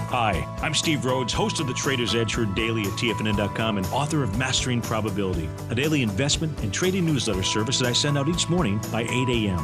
Speaker 7: Hi, I'm Steve Rhodes, host of the Trader's Edge, heard daily at TFNN.com and author of Mastering Probability, a daily investment and trading newsletter service that I send out each morning by 8 a.m.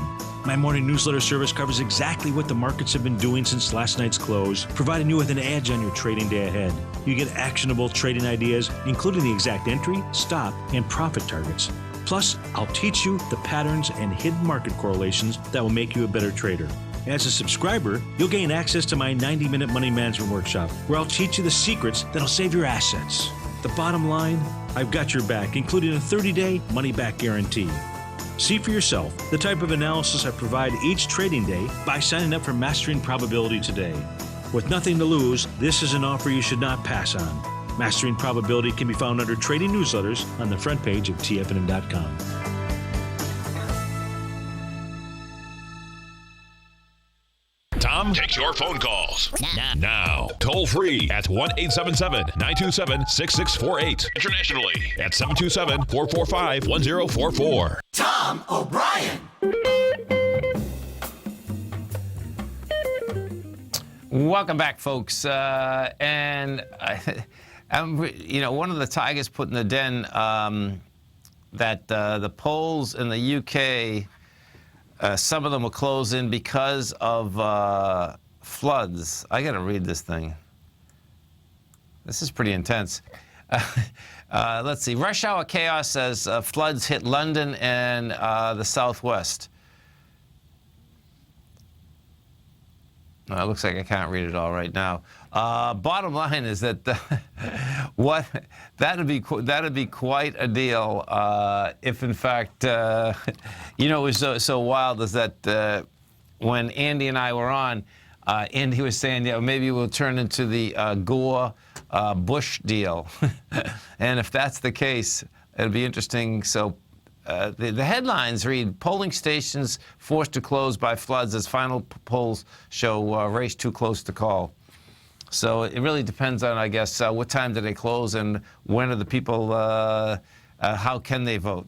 Speaker 7: My morning newsletter service covers exactly what the markets have been doing since last night's close, providing you with an edge on your trading day ahead. You get actionable trading ideas, including the exact entry, stop, and profit targets. Plus, I'll teach you the patterns and hidden market correlations that will make you a better trader. As a subscriber, you'll gain access to my 90-minute money management workshop, where I'll teach you the secrets that'll save your assets. The bottom line, I've got your back, including a 30-day money-back guarantee. See for yourself the type of analysis I provide each trading day by signing up for Mastering Probability today. With nothing to lose, this is an offer you should not pass on. Mastering Probability can be found under Trading Newsletters on the front page of TFNN.com.
Speaker 1: Tom, take your phone calls. Now, toll free at 1-877-927-6648. Internationally at 727-445-1044.
Speaker 11: Tom O'Brien.
Speaker 2: Welcome back, folks. And one of the tigers put in the den that the polls in the UK, some of them will close in because of floods. I got to read this thing. This is pretty intense. Let's see. Rush hour chaos says floods hit London and the southwest. It looks like I can't read it all right now. Bottom line is that that'd be quite a deal if, in fact, it was so wild is that when Andy and I were on, Andy was saying, maybe we'll turn into the Gore Bush deal, and if that's the case, it'll be interesting. So. The headlines read, polling stations forced to close by floods as final polls show race too close to call. So it really depends on, I guess, what time do they close and when are the people, how can they vote?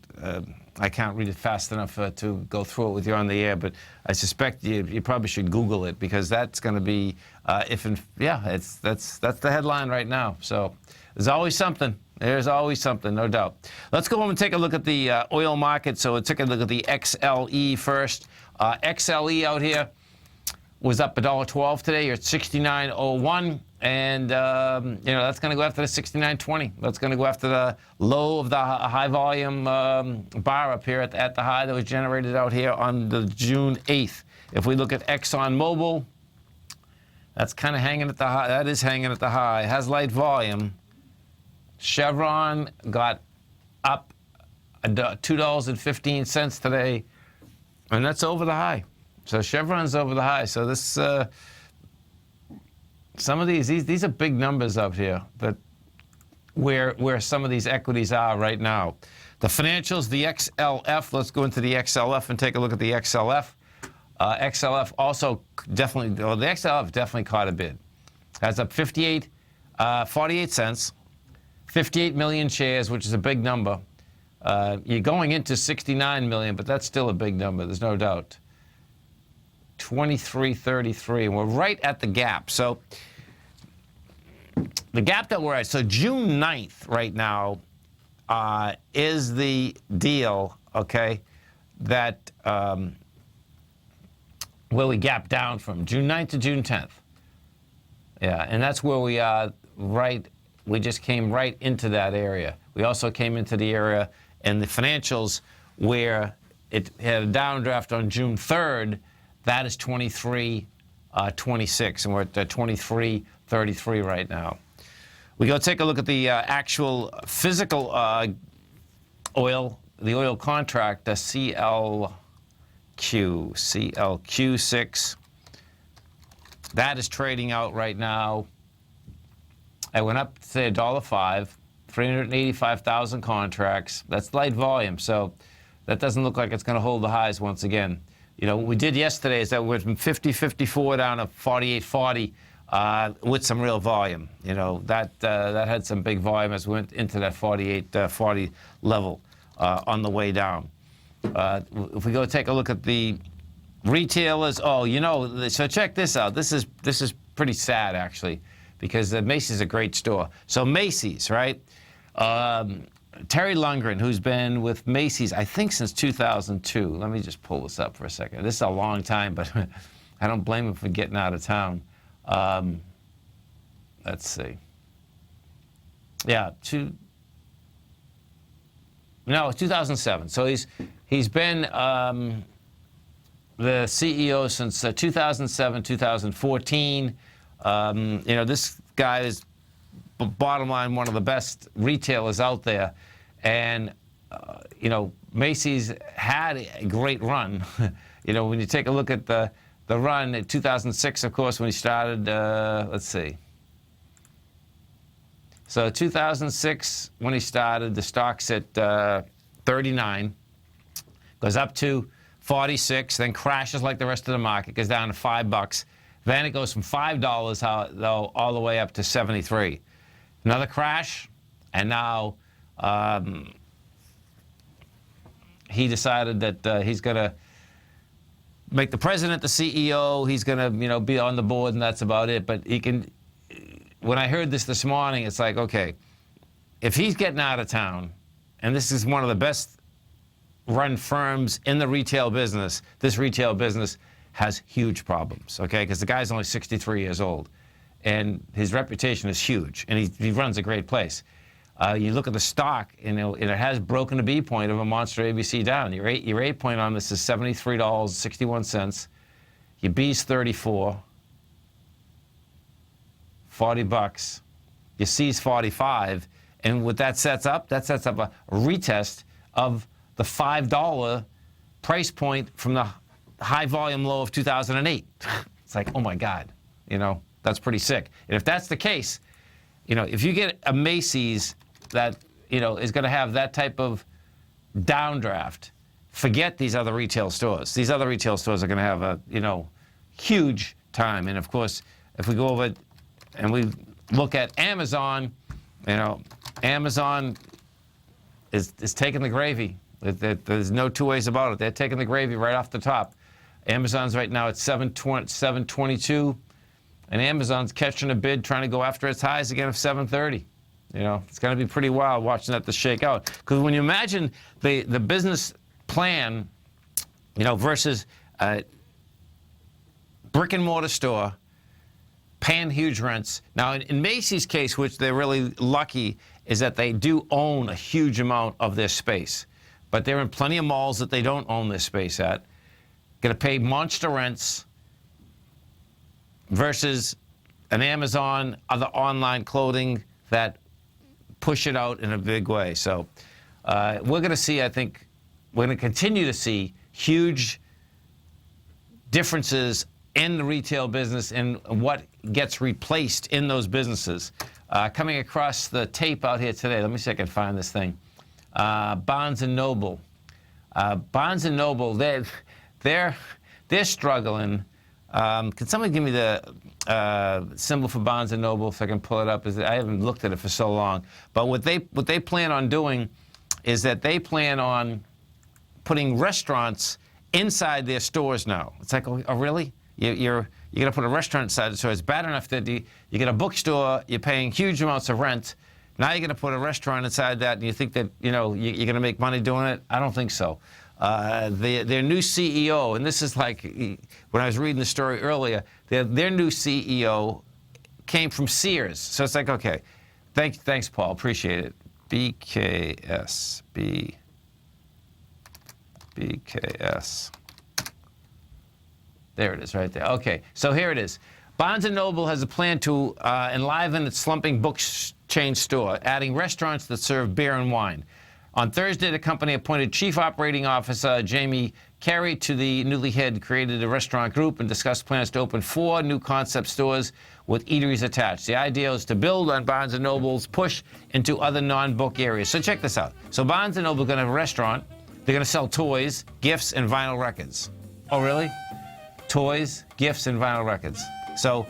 Speaker 2: I can't read it fast enough to go through it with you on the air, but I suspect you probably should Google it because that's going to be, that's the headline right now. So there's always something. There's always something, no doubt. Let's go home and take a look at the oil market. So we'll take a look at the XLE first. XLE out here was up $1.12 today. You're at 69.01, and that's going to go after the 69.20. That's going to go after the low of the high volume bar up here at the high that was generated out here on the June 8th. If we look at ExxonMobil, that's kind of hanging at the high. That is hanging at the high. It has light volume. Chevron got up $2.15 today, and that's over the high. So Chevron's over the high. So this, some of these are big numbers out here. That where some of these equities are right now. The financials, the XLF. Let's go into the XLF and take a look at the XLF. XLF also definitely. Well, the XLF definitely caught a bid. That's up 48 cents. 58 million shares, which is a big number. You're going into 69 million, but that's still a big number. There's no doubt. 23.33, and we're right at the gap. So the gap that we're at, so June 9th right now is the deal, okay, that where we gap down from June 9th to June 10th. Yeah, and that's where we are right. We just came right into that area. We also came into the area in the financials where it had a downdraft on June 3rd. That is 23.26, and we're at 23.33 right now. We go take a look at the actual physical oil, the oil contract, the CLQ6. That is trading out right now. I went up to say $1.05, 385,000 contracts. That's light volume, so that doesn't look like it's going to hold the highs once again. What we did yesterday is that we went from 50.54 down to 48.40 with some real volume. That had some big volume as we went into that 48.40 level on the way down. If we go take a look at the retailers, so check this out. This is pretty sad actually, because Macy's is a great store. So Macy's, right? Terry Lundgren, who's been with Macy's, I think since 2002. Let me just pull this up for a second. This is a long time, but I don't blame him for getting out of town. Let's see. Yeah, 2007. So he's been the CEO since 2007, 2014. This guy is, bottom line, one of the best retailers out there. And, Macy's had a great run. When you take a look at the run in 2006, of course, when he started, let's see. So 2006, when he started, the stock's at 39, goes up to 46, then crashes like the rest of the market, goes down to $5. Then it goes from $5 though all the way up to $73. Another crash, and now he decided that he's going to make the president the CEO. He's going to, be on the board, and that's about it. But he can. When I heard this morning, it's like, okay, if he's getting out of town, and this is one of the best run firms in the retail business, this retail business has huge problems, okay? Because the guy's only 63 years old, and his reputation is huge, and he runs a great place. You look at the stock, and it has broken the B point of a monster ABC down. Your A point on this is $73.61. Your B's 34, $40. Your C's 45, and what that sets up a retest of the $5 price point from the high volume low of 2008. It's like, oh my God, that's pretty sick. And if that's the case, if you get a Macy's that, is going to have that type of downdraft, forget these other retail stores. These other retail stores are going to have a, huge time. And of course, if we go over and we look at Amazon, Amazon is taking the gravy. There's no two ways about it. They're taking the gravy right off the top. Amazon's right now at $7.22, and Amazon's catching a bid, trying to go after its highs again of $7.30. It's going to be pretty wild watching that to shake out. Because when you imagine the business plan, versus a brick and mortar store paying huge rents. Now, in Macy's case, which they're really lucky, is that they do own a huge amount of their space. But they're in plenty of malls that they don't own their space at. Going to pay monster rents versus an Amazon, other online clothing that push it out in a big way. So we're going to see, I think, we're going to continue to see huge differences in the retail business and what gets replaced in those businesses. Coming across the tape out here today, let me see if I can find this thing. Barnes & Noble. Barnes & Noble, they're struggling. Can somebody give me the symbol for Barnes & Noble so I can pull it up? I haven't looked at it for so long. But what they plan on doing is that they plan on putting restaurants inside their stores now. It's like, oh really? You're going to put a restaurant inside the store. It's bad enough that you get a bookstore, you're paying huge amounts of rent. Now you're going to put a restaurant inside that, and you think that, you're going to make money doing it? I don't think so. Their new CEO, and this is like when I was reading the story earlier, their new CEO came from Sears. So it's like, okay, thanks, Paul, appreciate it. BKS. There it is right there. Okay, so here it is. Barnes & Noble has a plan to enliven its slumping book chain store, adding restaurants that serve beer and wine. On Thursday, the company appointed Chief Operating Officer Jamie Carey to the newly created a restaurant group and discussed plans to open 4 new concept stores with eateries attached. The idea is to build on Barnes & Noble's push into other non-book areas. So check this out. So Barnes & Noble is going to have a restaurant. They're going to sell toys, gifts, and vinyl records. Oh, really? Toys, gifts, and vinyl records. So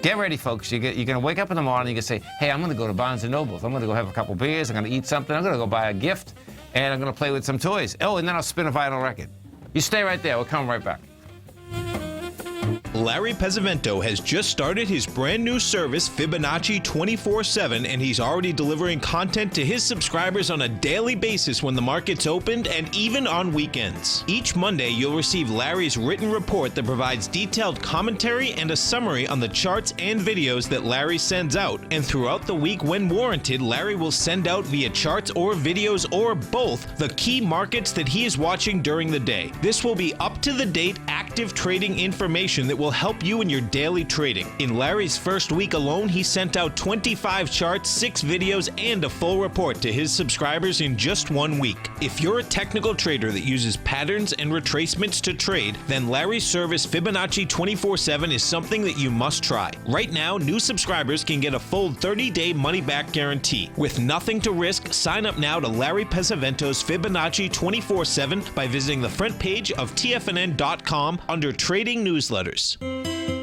Speaker 2: get ready, folks. You're going to wake up in the morning, you're going to say, hey, I'm going to go to Barnes & Noble. I'm going to go have a couple beers, I'm going to eat something, I'm going to go buy a gift, and I'm going to play with some toys. Oh, and then I'll spin a vinyl record. You stay right there. We'll come right back.
Speaker 5: Larry Pesavento has just started his brand new service, Fibonacci 24/7, and he's already delivering content to his subscribers on a daily basis when the market's opened and even on weekends. Each Monday, you'll receive Larry's written report that provides detailed commentary and a summary on the charts and videos that Larry sends out. And throughout the week, when warranted, Larry will send out via charts or videos or both the key markets that he is watching during the day. This will be up-to-the-date, active trading information that will help you in your daily trading. In Larry's first week alone, he sent out 25 charts, 6 videos, and a full report to his subscribers in just 1 week. If you're a technical trader that uses patterns and retracements to trade, then Larry's service Fibonacci 24/7 is something that you must try. Right now, new subscribers can get a full 30-day money-back guarantee. With nothing to risk, sign up now to Larry Pesavento's Fibonacci 24/7 by visiting the front page of TFNN.com under Trading Newsletters.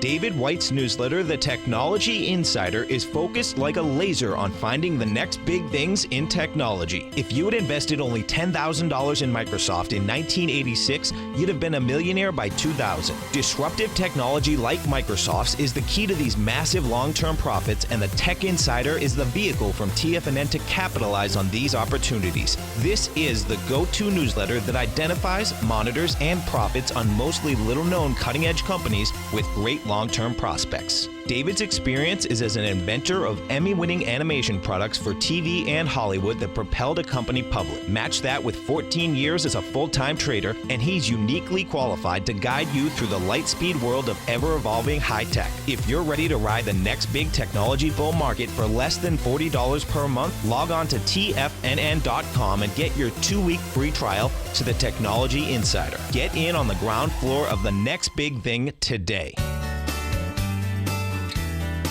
Speaker 5: David White's newsletter, The Technology Insider, is focused like a laser on finding the next big things in technology. If you had invested only $10,000 in Microsoft in 1986, you'd have been a millionaire by 2000. Disruptive technology like Microsoft's is the key to these massive long-term profits, and the Tech Insider is the vehicle from TFNN to capitalize on these opportunities. This is the go-to newsletter that identifies, monitors, and profits on mostly little-known cutting-edge companies with great long-term prospects. David's experience is as an inventor of Emmy-winning animation products for TV and Hollywood that propelled a company public. Match that with 14 years as a full-time trader, and he's uniquely qualified to guide you through the light-speed world of ever-evolving high-tech. If you're ready to ride the next big technology bull market for less than $40 per month, log on to TFNN.com and get your 2-week free trial to the Technology Insider. Get in on the ground floor of the next big thing today.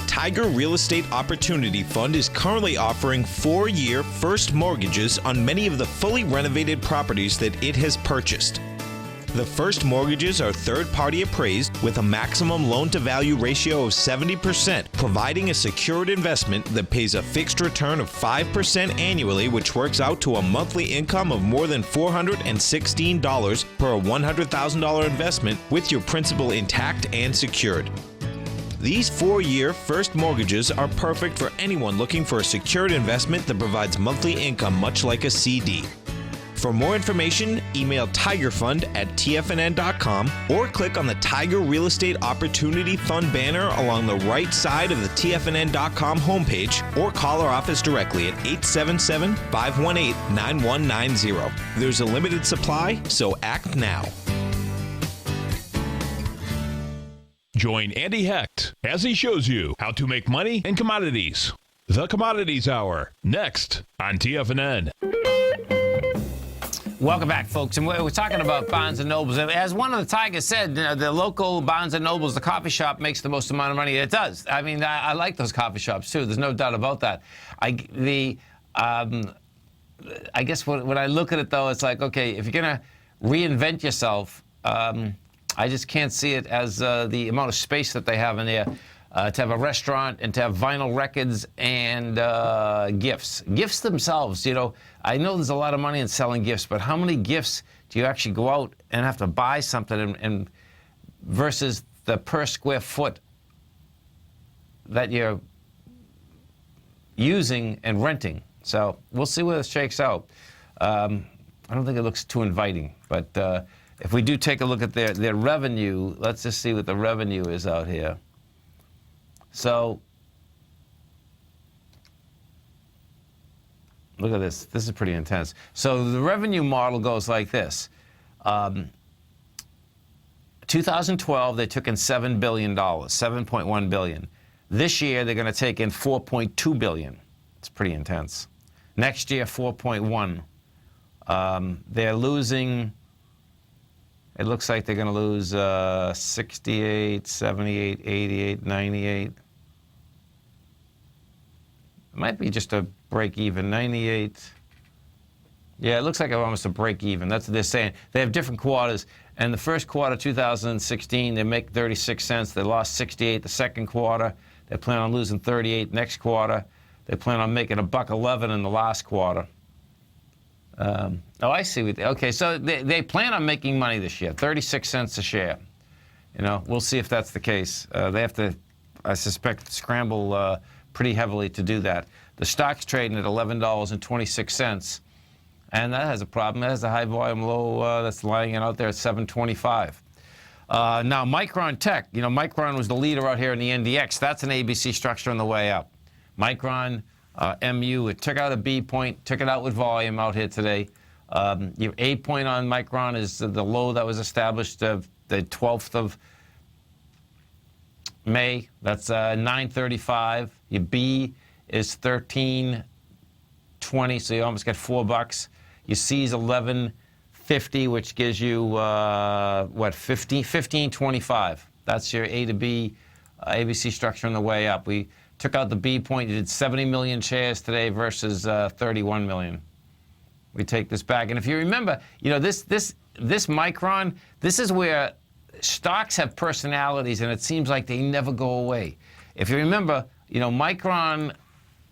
Speaker 5: Tiger Real Estate Opportunity Fund is currently offering 4-year first mortgages on many of the fully renovated properties that it has purchased. The first mortgages are third-party appraised with a maximum loan-to-value ratio of 70%, providing a secured investment that pays a fixed return of 5% annually, which works out to a monthly income of more than $416 per $100,000 investment with your principal intact and secured. These 4-year first mortgages are perfect for anyone looking for a secured investment that provides monthly income much like a CD. For more information, email tigerfund@tfnn.com or click on the Tiger Real Estate Opportunity Fund banner along the right side of the tfnn.com homepage, or call our office directly at 877-518-9190. There's a limited supply, so act now.
Speaker 1: Join Andy Hecht as he shows you how to make money in commodities. The Commodities Hour, next on TFNN.
Speaker 2: Welcome back, folks. And we're talking about Barnes & Nobles. As one of the Tigers said, the local Barnes & Nobles, the coffee shop, makes the most amount of money. It does. I mean, I like those coffee shops, too. There's no doubt about that. I guess when I look at it, though, it's like, okay, if you're going to reinvent yourself, I just can't see it as the amount of space that they have in there to have a restaurant and to have vinyl records and gifts. Gifts themselves, you know, I know there's a lot of money in selling gifts, but how many gifts do you actually go out and have to buy something and versus the per square foot that you're using and renting? So we'll see where this shakes out. I don't think it looks too inviting, but if we do take a look at their revenue, let's just see what the revenue is out here. So, look at this. This is pretty intense. So the revenue model goes like this. 2012, they took in $7 billion, $7.1 billion. This year, they're going to take in $4.2 billion. It's pretty intense. Next year, 4.1. They're losing... It looks like they're going to lose 68, 78, 88, 98. It might be just a break even, 98. Yeah, it looks like almost a break even. That's what they're saying. They have different quarters. And the first quarter, 2016, they make 36 cents. They lost 68 the second quarter. They plan on losing 38 next quarter. They plan on making $1.11 in the last quarter. I see. Okay, so they plan on making money this year, 36 cents a share. You know, we'll see if that's the case. They have to, I suspect, scramble pretty heavily to do that. The stock's trading at $11.26, and that has a problem. That has a high volume low that's lying out there at 725. Now, Micron Tech, you know, Micron was the leader out here in the NDX. That's an ABC structure on the way up. Micron, MU, it took out a B point, took it out with volume out here today. Your A point on Micron is the low that was established the 12th of May. That's 935. Your B is 1320, so you almost get $4. Your C is 1150, which gives you what, 1525. That's your A to B ABC structure on the way up. We took out the B point. You did 70 million shares today versus 31 million. We take this back, and if you remember, you know, this Micron, this is where stocks have personalities, and it seems like they never go away. If you remember, Micron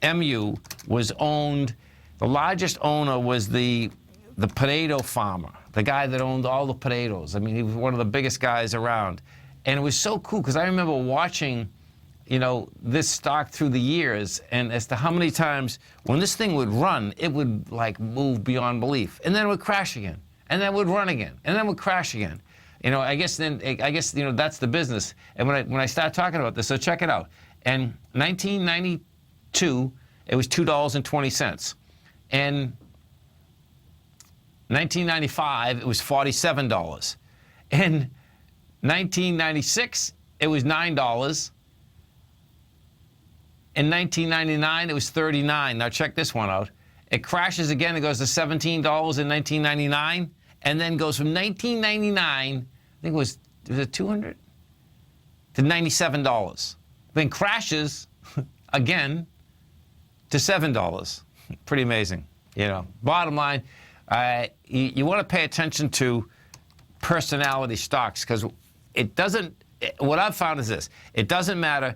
Speaker 2: MU was owned, the largest owner was the potato farmer, the guy that owned all the potatoes. I mean, he was one of the biggest guys around. And it was so cool because I remember watching, this stock through the years, and as to how many times when this thing would run, it would like move beyond belief. And then it would crash again. And then it would run again. And then it would crash again. I guess that's the business. And when I start talking about this, so check it out. In 1992, it was $2.20. In 1995, it was $47. In 1996, it was $9. In 1999, it was $39. Now check this one out. It crashes again. It goes to $17 in 1999, and then goes from 1999, I think was it 200 to $97. Then crashes again to $7. Pretty amazing. Bottom line, you want to pay attention to personality stocks because it doesn't. What I've found is this: it doesn't matter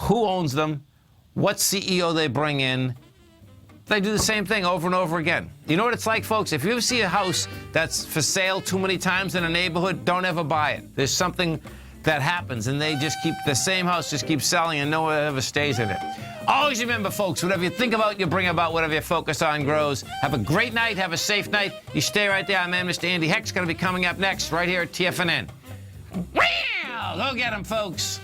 Speaker 2: who owns them, what CEO they bring in. They do the same thing over and over again. You know what it's like, folks? If you ever see a house that's for sale too many times in a neighborhood, don't ever buy it. There's something that happens, and they just keep the same house just keeps selling, and no one ever stays in it. Always remember, folks, whatever you think about, you bring about. Whatever you focus on grows. Have a great night. Have a safe night. You stay right there. Man, Mr. Andy Heck's going to be coming up next right here at TFNN. Wow! Go get him, folks.